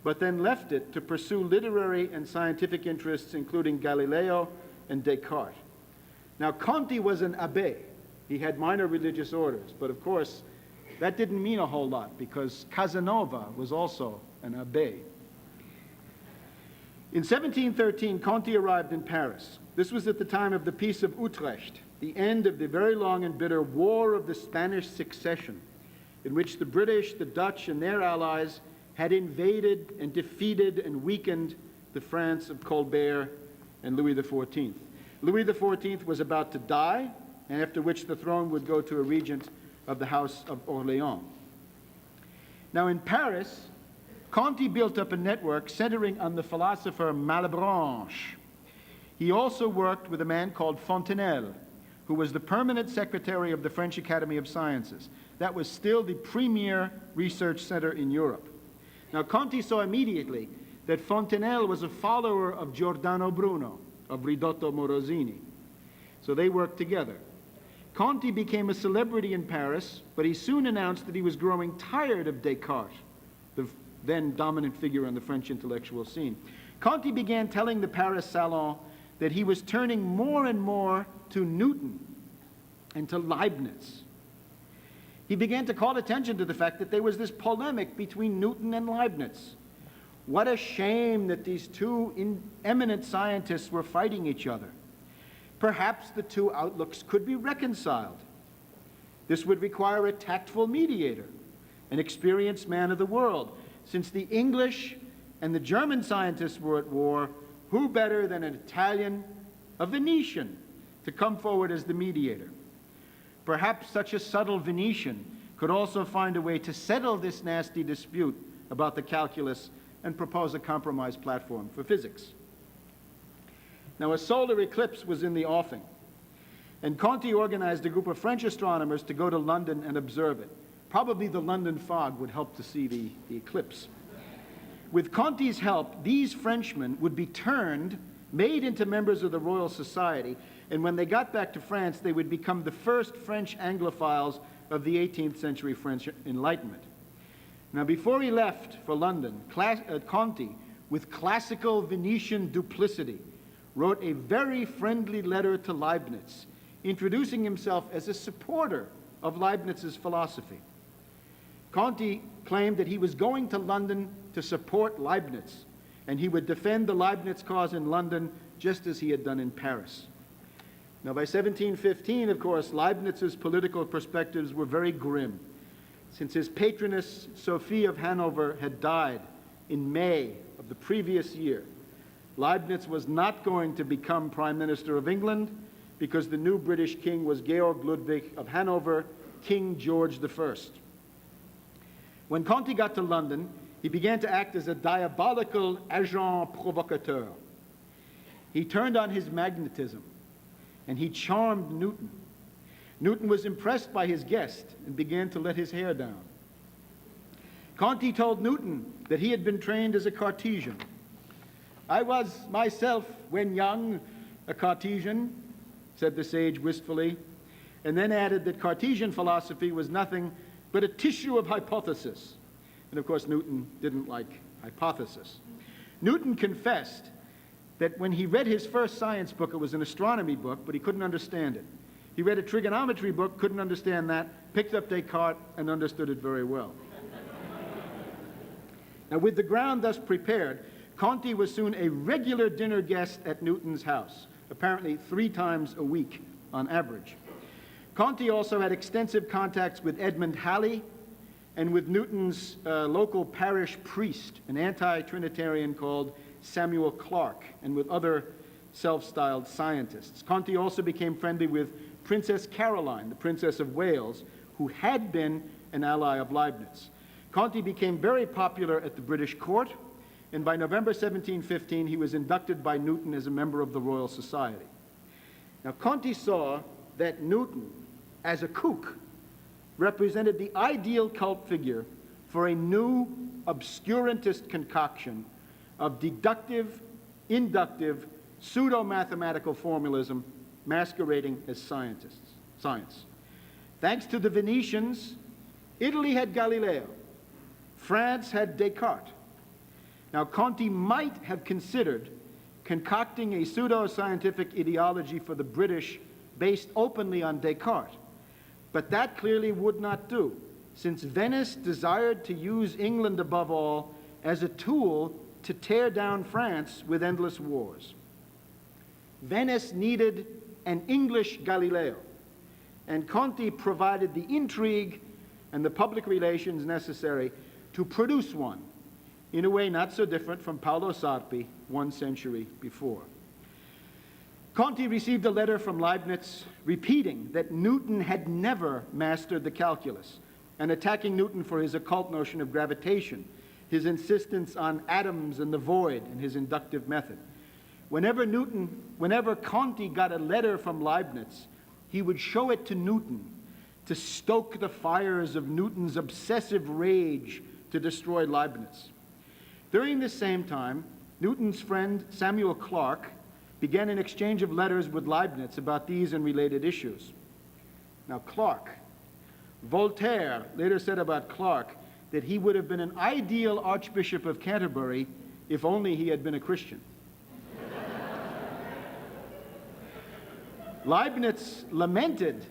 but then left it to pursue literary and scientific interests, including Galileo and Descartes. Now, Conti was an abbé. He had minor religious orders, but of course, that didn't mean a whole lot because Casanova was also an abbé. In 1713, Conti arrived in Paris. This was at the time of the Peace of Utrecht, the end of the very long and bitter War of the Spanish Succession, in which the British, the Dutch, and their allies had invaded and defeated and weakened the France of Colbert and Louis XIV. Louis XIV was about to die, and after which the throne would go to a regent of the House of Orléans. Now in Paris, Conti built up a network centering on the philosopher Malebranche. He also worked with a man called Fontenelle, who was the permanent secretary of the French Academy of Sciences. That was still the premier research center in Europe. Now Conti saw immediately that Fontenelle was a follower of Giordano Bruno, of Ridotto Morosini. So they worked together. Conti became a celebrity in Paris, but he soon announced that he was growing tired of Descartes, the then dominant figure on the French intellectual scene. Conti began telling the Paris Salon that he was turning more and more to Newton and to Leibniz. He began to call attention to the fact that there was this polemic between Newton and Leibniz. What a shame that these two eminent scientists were fighting each other. Perhaps the two outlooks could be reconciled. This would require a tactful mediator, an experienced man of the world. Since the English and the German scientists were at war, who better than an Italian, a Venetian, to come forward as the mediator? Perhaps such a subtle Venetian could also find a way to settle this nasty dispute about the calculus and propose a compromise platform for physics. Now, a solar eclipse was in the offing, and Conti organized a group of French astronomers to go to London and observe it. Probably the London fog would help to see the eclipse. With Conti's help, these Frenchmen would be made into members of the Royal Society, and when they got back to France, they would become the first French Anglophiles of the 18th century French Enlightenment. Now, before he left for London, Conti, with classical Venetian duplicity, wrote a very friendly letter to Leibniz, introducing himself as a supporter of Leibniz's philosophy. Conti claimed that he was going to London to support Leibniz, and he would defend the Leibniz cause in London just as he had done in Paris. Now, by 1715, of course, Leibniz's political perspectives were very grim, since his patroness, Sophie of Hanover, had died in May of the previous year. Leibniz was not going to become Prime Minister of England because the new British king was Georg Ludwig of Hanover, King George I. When Conti got to London, he began to act as a diabolical agent provocateur. He turned on his magnetism, and he charmed Newton. Newton was impressed by his guest and began to let his hair down. Conti told Newton that he had been trained as a Cartesian. "I was myself, when young, a Cartesian," said the sage wistfully, and then added that Cartesian philosophy was nothing but a tissue of hypothesis. And of course, Newton didn't like hypothesis. Newton confessed that when he read his first science book, it was an astronomy book, but he couldn't understand it. He read a trigonometry book, couldn't understand that, picked up Descartes, and understood it very well. Now, with the ground thus prepared, Conti was soon a regular dinner guest at Newton's house, apparently 3 times a week on average. Conti also had extensive contacts with Edmund Halley and with Newton's local parish priest, an anti-Trinitarian called Samuel Clarke, and with other self-styled scientists. Conti also became friendly with Princess Caroline, the Princess of Wales, who had been an ally of Leibniz. Conti became very popular at the British court, and by November 1715, he was inducted by Newton as a member of the Royal Society. Now, Conti saw that Newton, as a kook, represented the ideal cult figure for a new obscurantist concoction of deductive, inductive, pseudo-mathematical formalism masquerading as science. Thanks to the Venetians, Italy had Galileo, France had Descartes. Now, Conti might have considered concocting a pseudo-scientific ideology for the British based openly on Descartes, but that clearly would not do, since Venice desired to use England above all as a tool to tear down France with endless wars. Venice needed an English Galileo, and Conti provided the intrigue and the public relations necessary to produce one, in a way not so different from Paolo Sarpi 1 century before. Conti received a letter from Leibniz repeating that Newton had never mastered the calculus and attacking Newton for his occult notion of gravitation, his insistence on atoms and the void, and his inductive method. Whenever Conti got a letter from Leibniz, he would show it to Newton to stoke the fires of Newton's obsessive rage to destroy Leibniz. During this same time, Newton's friend Samuel Clarke began an exchange of letters with Leibniz about these and related issues. Now, Voltaire later said about Clarke that he would have been an ideal Archbishop of Canterbury if only he had been a Christian. Leibniz lamented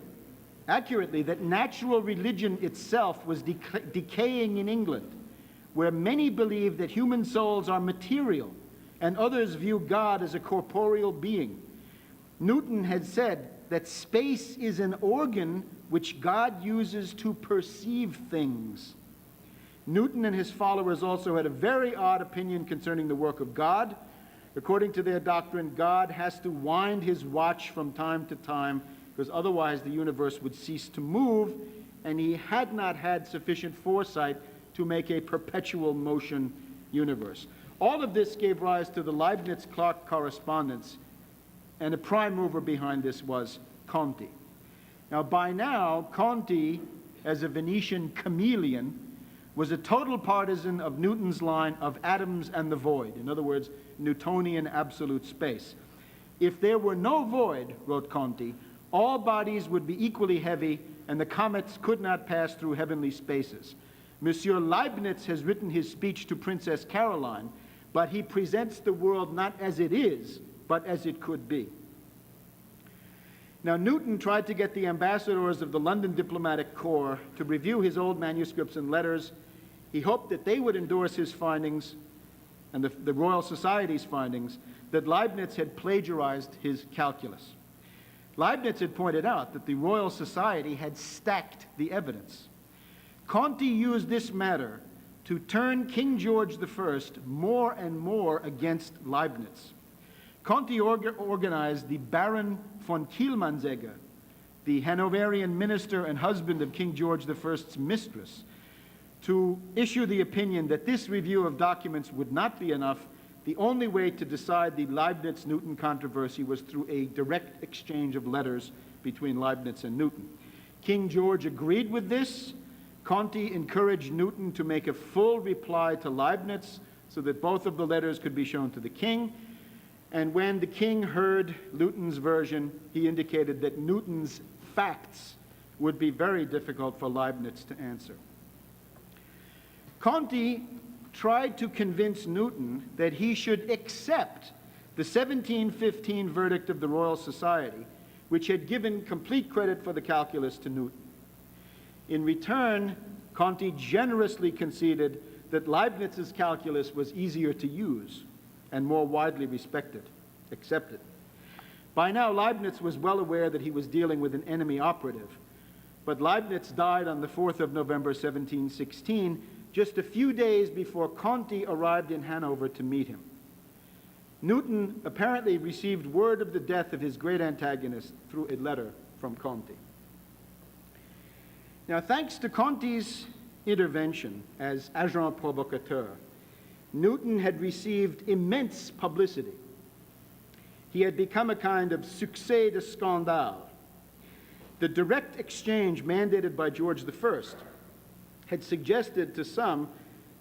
accurately that natural religion itself was decaying in England, where many believe that human souls are material and others view God as a corporeal being. Newton had said that space is an organ which God uses to perceive things. Newton and his followers also had a very odd opinion concerning the work of God. According to their doctrine, God has to wind his watch from time to time, because otherwise the universe would cease to move, and he had not had sufficient foresight to make a perpetual motion universe. All of this gave rise to the Leibniz-Clarke correspondence, and the prime mover behind this was Conti. Now, by now, Conti, as a Venetian chameleon, was a total partisan of Newton's line of atoms and the void, in other words, Newtonian absolute space. If there were no void, wrote Conti, all bodies would be equally heavy, and the comets could not pass through heavenly spaces. Monsieur Leibniz has written his speech to Princess Caroline, but he presents the world not as it is, but as it could be. Now, Newton tried to get the ambassadors of the London Diplomatic Corps to review his old manuscripts and letters. He hoped that they would endorse his findings and the Royal Society's findings that Leibniz had plagiarized his calculus. Leibniz had pointed out that the Royal Society had stacked the evidence. Conti used this matter to turn King George I more and more against Leibniz. Conti organized the Baron von Kielmansegge, the Hanoverian minister and husband of King George I's mistress, to issue the opinion that this review of documents would not be enough. The only way to decide the Leibniz-Newton controversy was through a direct exchange of letters between Leibniz and Newton. King George agreed with this. Conti encouraged Newton to make a full reply to Leibniz so that both of the letters could be shown to the king. And when the king heard Newton's version, he indicated that Newton's facts would be very difficult for Leibniz to answer. Conti tried to convince Newton that he should accept the 1715 verdict of the Royal Society, which had given complete credit for the calculus to Newton. In return, Conti generously conceded that Leibniz's calculus was easier to use and more widely accepted. By now, Leibniz was well aware that he was dealing with an enemy operative, but Leibniz died on the 4th of November, 1716, just a few days before Conti arrived in Hanover to meet him. Newton apparently received word of the death of his great antagonist through a letter from Conti. Now, thanks to Conti's intervention as agent provocateur, Newton had received immense publicity. He had become a kind of succès de scandale. The direct exchange mandated by George I had suggested to some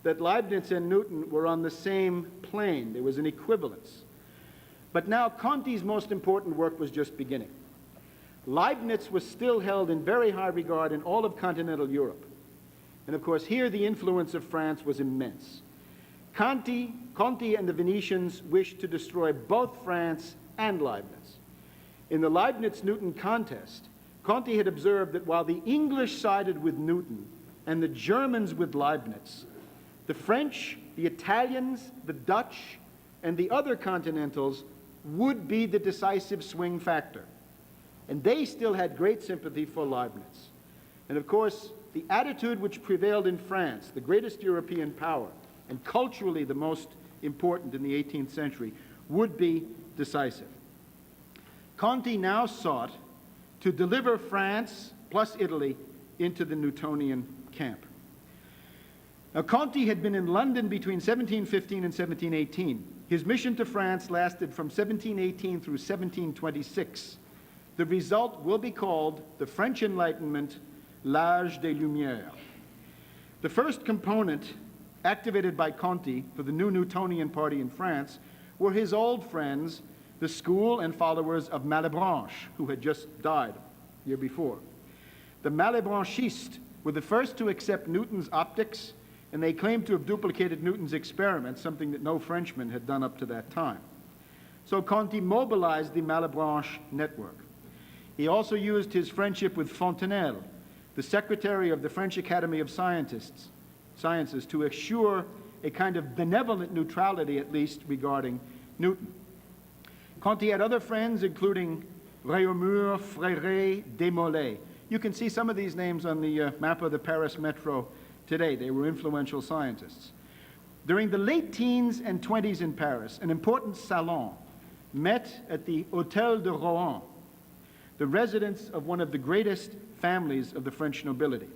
that Leibniz and Newton were on the same plane. There was an equivalence. But now Conti's most important work was just beginning. Leibniz was still held in very high regard in all of continental Europe. And of course, here the influence of France was immense. Conti and the Venetians wished to destroy both France and Leibniz. In the Leibniz-Newton contest, Conti had observed that while the English sided with Newton and the Germans with Leibniz, the French, the Italians, the Dutch, and the other continentals would be the decisive swing factor. And they still had great sympathy for Leibniz. And of course, the attitude which prevailed in France, the greatest European power, and culturally the most important in the 18th century, would be decisive. Conti now sought to deliver France plus Italy into the Newtonian camp. Now, Conti had been in London between 1715 and 1718. His mission to France lasted from 1718 through 1726. The result will be called the French Enlightenment, l'âge des Lumières. The first component activated by Conti for the new Newtonian party in France were his old friends, the school and followers of Malebranche, who had just died the year before. The Malebranchists were the first to accept Newton's optics, and they claimed to have duplicated Newton's experiments, something that no Frenchman had done up to that time. So Conti mobilized the Malebranche network. He also used his friendship with Fontenelle, the secretary of the French Academy of Sciences, to assure a kind of benevolent neutrality, at least, regarding Newton. Conti had other friends, including Réaumur, Fréret, Desmoulins. You can see some of these names on the map of the Paris metro today. They were influential scientists. During the late teens and 20s in Paris, an important salon met at the Hôtel de Rohan, the residence of one of the greatest families of the French nobility.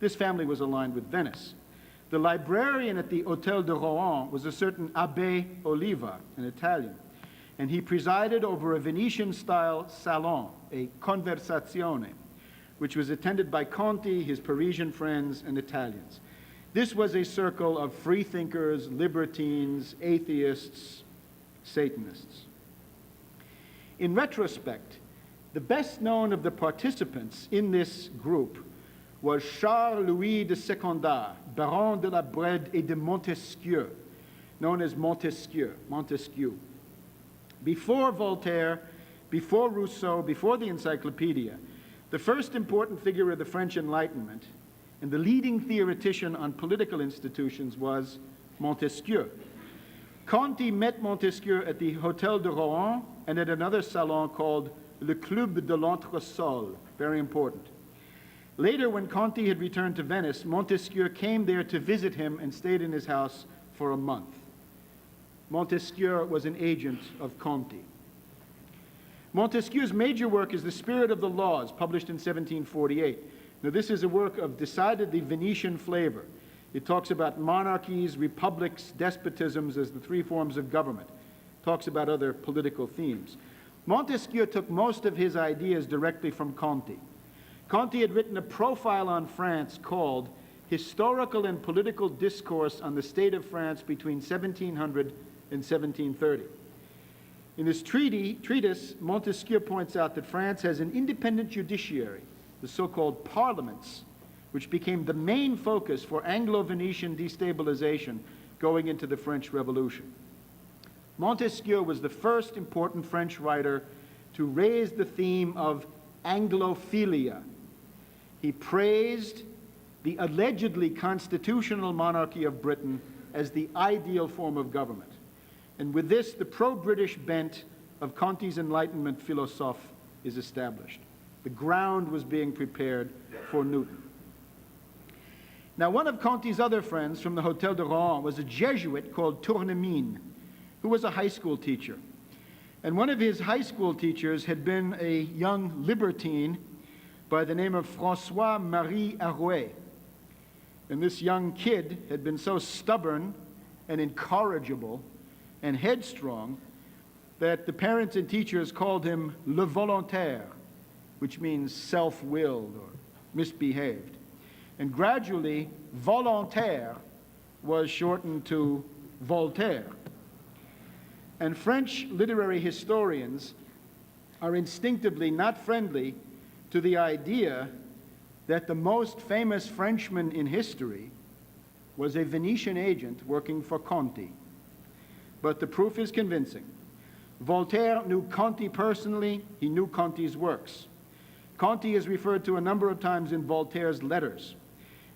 This family was aligned with Venice. The librarian at the Hôtel de Rohan was a certain Abbé Oliva, an Italian, and he presided over a Venetian-style salon, a conversazione, which was attended by Conti, his Parisian friends, and Italians. This was a circle of freethinkers, libertines, atheists, Satanists. In retrospect, the best known of the participants in this group was Charles-Louis de Secondat, Baron de la Brede et de Montesquieu, known as Montesquieu. Before Voltaire, before Rousseau, before the Encyclopedia, the first important figure of the French Enlightenment and the leading theoretician on political institutions was Montesquieu. Conti met Montesquieu at the Hôtel de Rohan and at another salon called Le Club de l'Entresol, very important. Later, when Conti had returned to Venice, Montesquieu came there to visit him and stayed in his house for a month. Montesquieu was an agent of Conti. Montesquieu's major work is The Spirit of the Laws, published in 1748. Now, this is a work of decidedly Venetian flavor. It talks about monarchies, republics, despotisms as the three forms of government. It talks about other political themes. Montesquieu took most of his ideas directly from Conti. Conti had written a profile on France called Historical and Political Discourse on the State of France between 1700 and 1730. In this treatise, Montesquieu points out that France has an independent judiciary, the so-called parliaments, which became the main focus for Anglo-Venetian destabilization going into the French Revolution. Montesquieu was the first important French writer to raise the theme of Anglophilia. He praised the allegedly constitutional monarchy of Britain as the ideal form of government. And with this, the pro-British bent of Conti's Enlightenment philosophe is established. The ground was being prepared for Newton. Now, one of Conti's other friends from the Hôtel de Rohan was a Jesuit called Tournemine, who was a high school teacher. And one of his high school teachers had been a young libertine by the name of François-Marie Arouet. And this young kid had been so stubborn and incorrigible and headstrong that the parents and teachers called him le volontaire, which means self-willed or misbehaved. And gradually, volontaire was shortened to Voltaire. And French literary historians are instinctively not friendly to the idea that the most famous Frenchman in history was a Venetian agent working for Conti. But the proof is convincing. Voltaire knew Conti personally. He knew Conti's works. Conti is referred to a number of times in Voltaire's letters.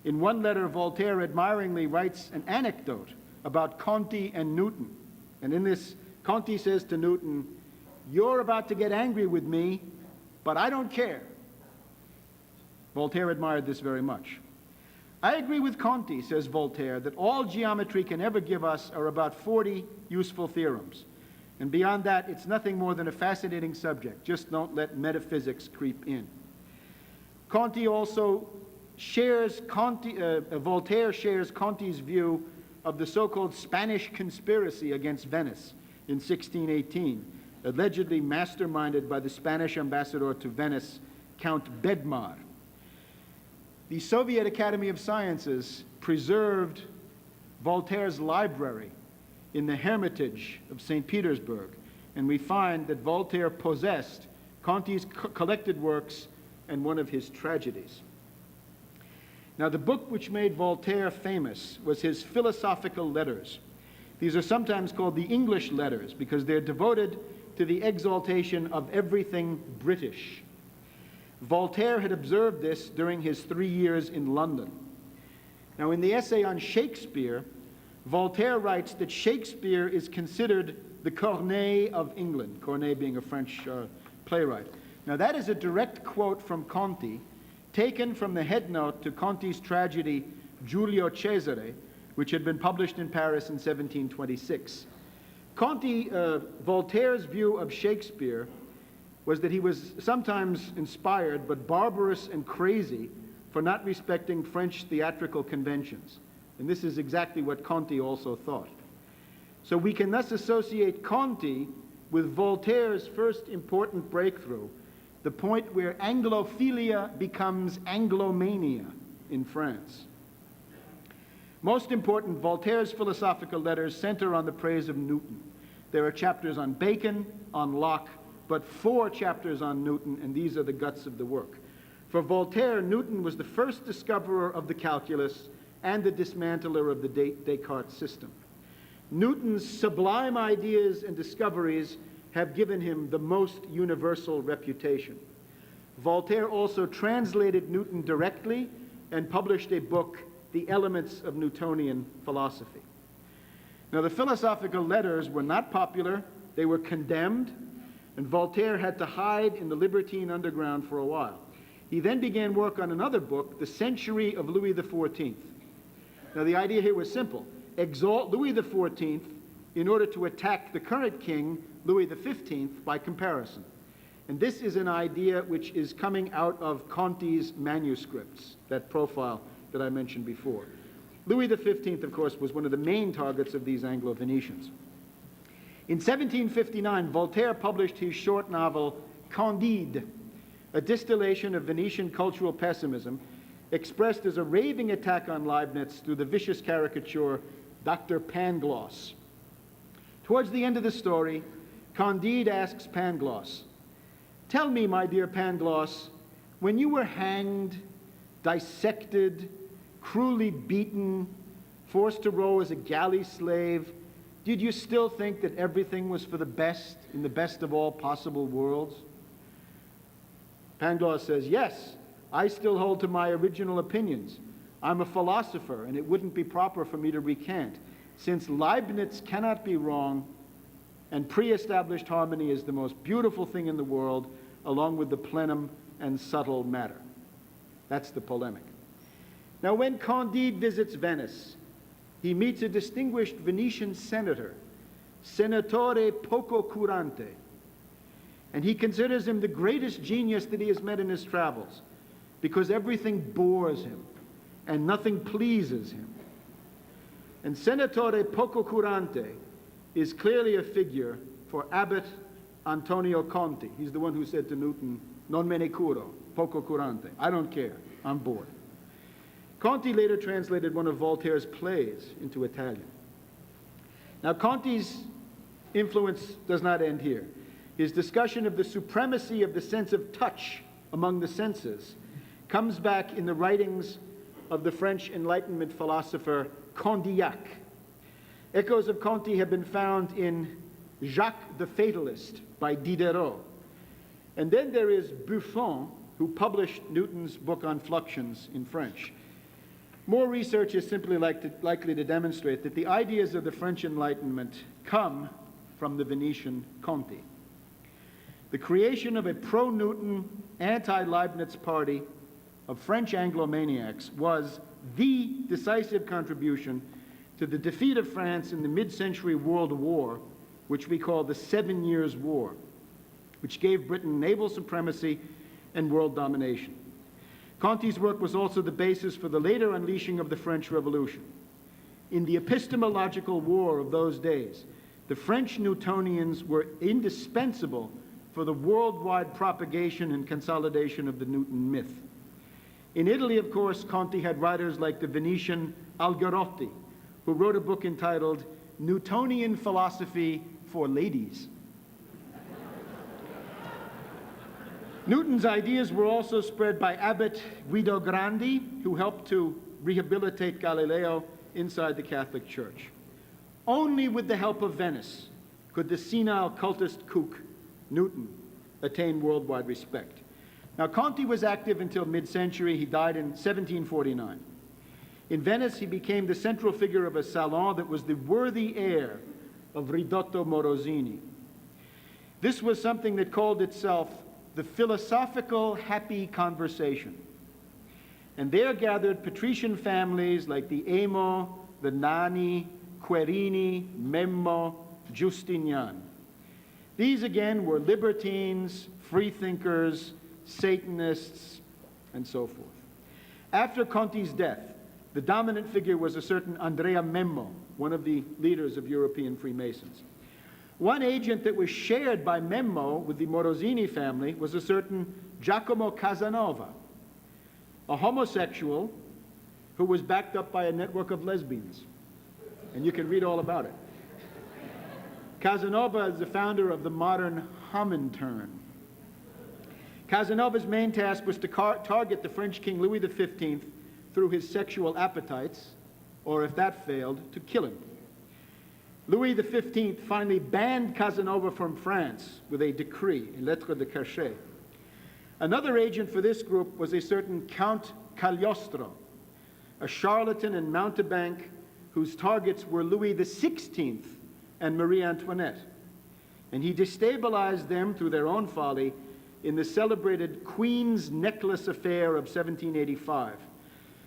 In one letter, Voltaire admiringly writes an anecdote about Conti and Newton. And in this, Conti says to Newton, "You're about to get angry with me, but I don't care." Voltaire admired this very much. "I agree with Conti," says Voltaire, "that all geometry can ever give us are about 40 useful theorems. And beyond that, it's nothing more than a fascinating subject. Just don't let metaphysics creep in." Conti also shares Voltaire shares Conti's view of the so-called Spanish conspiracy against Venice in 1618, allegedly masterminded by the Spanish ambassador to Venice, Count Bedmar. The Soviet Academy of Sciences preserved Voltaire's library in the Hermitage of St. Petersburg, and we find that Voltaire possessed Conti's collected works and one of his tragedies. Now, the book which made Voltaire famous was his philosophical letters. These are sometimes called the English letters because they're devoted to the exaltation of everything British. Voltaire had observed this during his 3 years in London. Now, in the essay on Shakespeare, Voltaire writes that Shakespeare is considered the Corneille of England, Corneille being a French playwright. Now, that is a direct quote from Conti, taken from the headnote to Conti's tragedy Giulio Cesare, which had been published in Paris in 1726. Voltaire's view of Shakespeare was that he was sometimes inspired but barbarous and crazy for not respecting French theatrical conventions. And this is exactly what Conti also thought. So we can thus associate Conti with Voltaire's first important breakthrough, the point where Anglophilia becomes Anglomania in France. Most important, Voltaire's philosophical letters center on the praise of Newton. There are chapters on Bacon, on Locke, but 4 chapters on Newton, and these are the guts of the work. For Voltaire, Newton was the first discoverer of the calculus and the dismantler of the Descartes system. Newton's sublime ideas and discoveries have given him the most universal reputation. Voltaire also translated Newton directly and published a book, The Elements of Newtonian Philosophy. Now, the philosophical letters were not popular, they were condemned, and Voltaire had to hide in the libertine underground for a while. He then began work on another book, The Century of Louis XIV. Now, the idea here was simple: exalt Louis XIV in order to attack the current king, Louis XV, by comparison. And this is an idea which is coming out of Conti's manuscripts, that profile that I mentioned before. Louis XV, of course, was one of the main targets of these Anglo-Venetians. In 1759, Voltaire published his short novel, Candide, a distillation of Venetian cultural pessimism, expressed as a raving attack on Leibniz through the vicious caricature, Dr. Pangloss. Towards the end of the story, Candide asks Pangloss, "Tell me, my dear Pangloss, when you were hanged, dissected, cruelly beaten, forced to row as a galley slave, did you still think that everything was for the best in the best of all possible worlds?" Pangloss says, "Yes, I still hold to my original opinions. I'm a philosopher, and it wouldn't be proper for me to recant, since Leibniz cannot be wrong, and pre-established harmony is the most beautiful thing in the world, along with the plenum and subtle matter." That's the polemic. Now, when Candide visits Venice, he meets a distinguished Venetian senator, Senatore Pococurante, and he considers him the greatest genius that he has met in his travels, because everything bores him and nothing pleases him. And Senatore Pococurante is clearly a figure for Abbot Antonio Conti. He's the one who said to Newton, "Non me ne curo, Pococurante." I don't care, I'm bored. Conti later translated one of Voltaire's plays into Italian. Now, Conti's influence does not end here. His discussion of the supremacy of the sense of touch among the senses comes back in the writings of the French Enlightenment philosopher Condillac. Echoes of Conti have been found in Jacques the Fatalist by Diderot. And then there is Buffon, who published Newton's book on fluxions in French. More research is simply likely to demonstrate that the ideas of the French Enlightenment come from the Venetian Conti. The creation of a pro-Newton, anti-Leibniz party of French Anglo-maniacs was the decisive contribution to the defeat of France in the mid-century World War, which we call the 7 Years' War, which gave Britain naval supremacy and world domination. Conti's work was also the basis for the later unleashing of the French Revolution. In the epistemological war of those days, the French Newtonians were indispensable for the worldwide propagation and consolidation of the Newton myth. In Italy, of course, Conti had writers like the Venetian Algarotti, who wrote a book entitled Newtonian Philosophy for Ladies. Newton's ideas were also spread by Abbot Guido Grandi, who helped to rehabilitate Galileo inside the Catholic Church. Only with the help of Venice could the senile cultist kook, Newton, attain worldwide respect. Now, Conti was active until mid-century. He died in 1749. In Venice, he became the central figure of a salon that was the worthy heir of Ridotto Morosini. This was something that called itself the philosophical happy conversation. And there gathered patrician families like the Emo, the Nani, Querini, Memmo, Justinian. These again were libertines, freethinkers, Satanists, and so forth. After Conti's death, the dominant figure was a certain Andrea Memmo, one of the leaders of European Freemasons. One agent that was shared by Memmo with the Morosini family was a certain Giacomo Casanova, a homosexual who was backed up by a network of lesbians. And you can read all about it. Casanova is the founder of the modern Comintern. Casanova's main task was to target the French King Louis XV through his sexual appetites, or if that failed, to kill him. Louis XV finally banned Casanova from France with a decree, a lettre de cachet. Another agent for this group was a certain Count Cagliostro, a charlatan and mountebank whose targets were Louis XVI and Marie Antoinette. And he destabilized them through their own folly in the celebrated Queen's Necklace affair of 1785.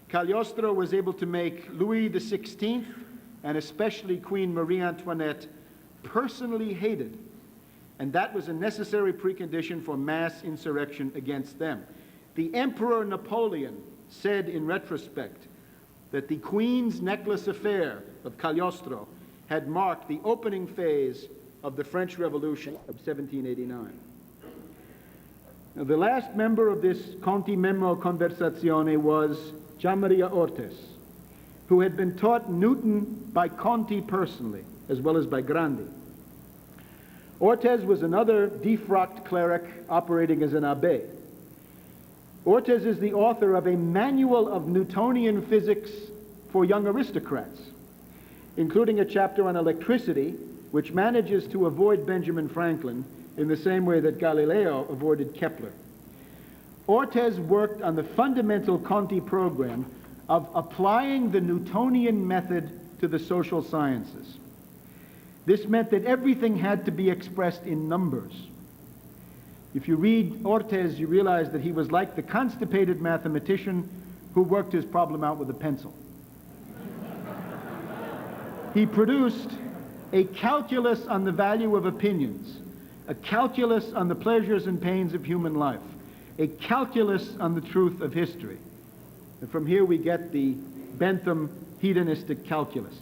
Cagliostro was able to make Louis XVI and especially Queen Marie Antoinette personally hated, and that was a necessary precondition for mass insurrection against them. The Emperor Napoleon said in retrospect that the Queen's Necklace affair of Cagliostro had marked the opening phase of the French Revolution of 1789. Now, the last member of this Conti-Memmo Conversazione was Gianmaria Ortes, who had been taught Newton by Conti personally, as well as by Grandi. Ortes was another defrocked cleric operating as an abbé. Ortes is the author of a manual of Newtonian physics for young aristocrats, including a chapter on electricity, which manages to avoid Benjamin Franklin in the same way that Galileo avoided Kepler. Ortes worked on the fundamental Conti program of applying the Newtonian method to the social sciences. This meant that everything had to be expressed in numbers. If you read Ortes, you realize that he was like the constipated mathematician who worked his problem out with a pencil. He produced a calculus on the value of opinions, a calculus on the pleasures and pains of human life, a calculus on the truth of history. And from here we get the Bentham hedonistic calculus.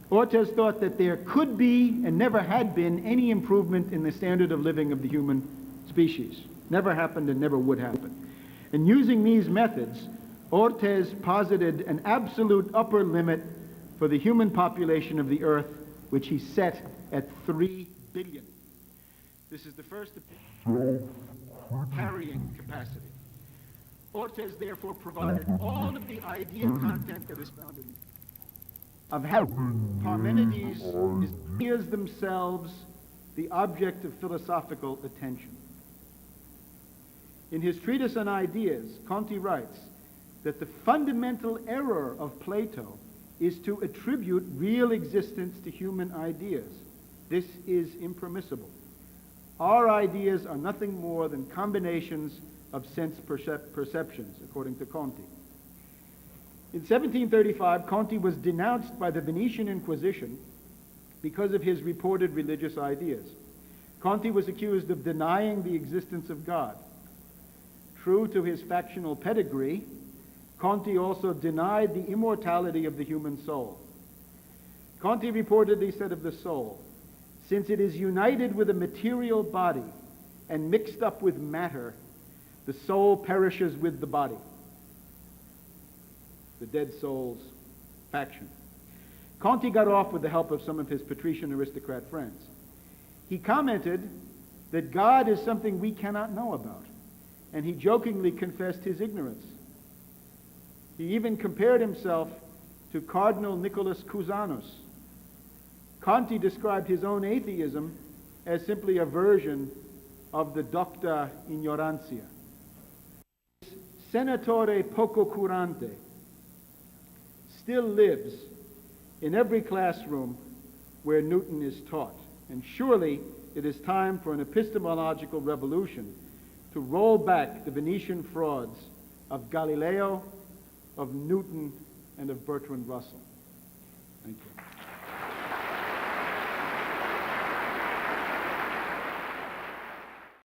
Ortes thought that there could be and never had been any improvement in the standard of living of the human species. Never happened and never would happen. And using these methods, Ortes posited an absolute upper limit for the human population of the Earth, which he set at 3 billion. This is the first carrying capacity. Ortes therefore provided all of the idea content that is found in of how Parmenides is ideas themselves the object of philosophical attention. In his treatise on ideas, Conti writes that the fundamental error of Plato is to attribute real existence to human ideas. This is impermissible. Our ideas are nothing more than combinations of sense perceptions, according to Conti. In 1735, Conti was denounced by the Venetian Inquisition because of his reported religious ideas. Conti was accused of denying the existence of God. True to his factional pedigree, Conti also denied the immortality of the human soul. Conti reportedly said of the soul, "Since it is united with a material body and mixed up with matter, the soul perishes with the body." The dead soul's faction. Conti got off with the help of some of his patrician aristocrat friends. He commented that God is something we cannot know about, and he jokingly confessed his ignorance. He even compared himself to Cardinal Nicholas Cusanus. Conti described his own atheism as simply a version of the docta ignorantia. Senatore poco curante still lives in every classroom where Newton is taught. And surely it is time for an epistemological revolution to roll back the Venetian frauds of Galileo, of Newton, and of Bertrand Russell. Thank you.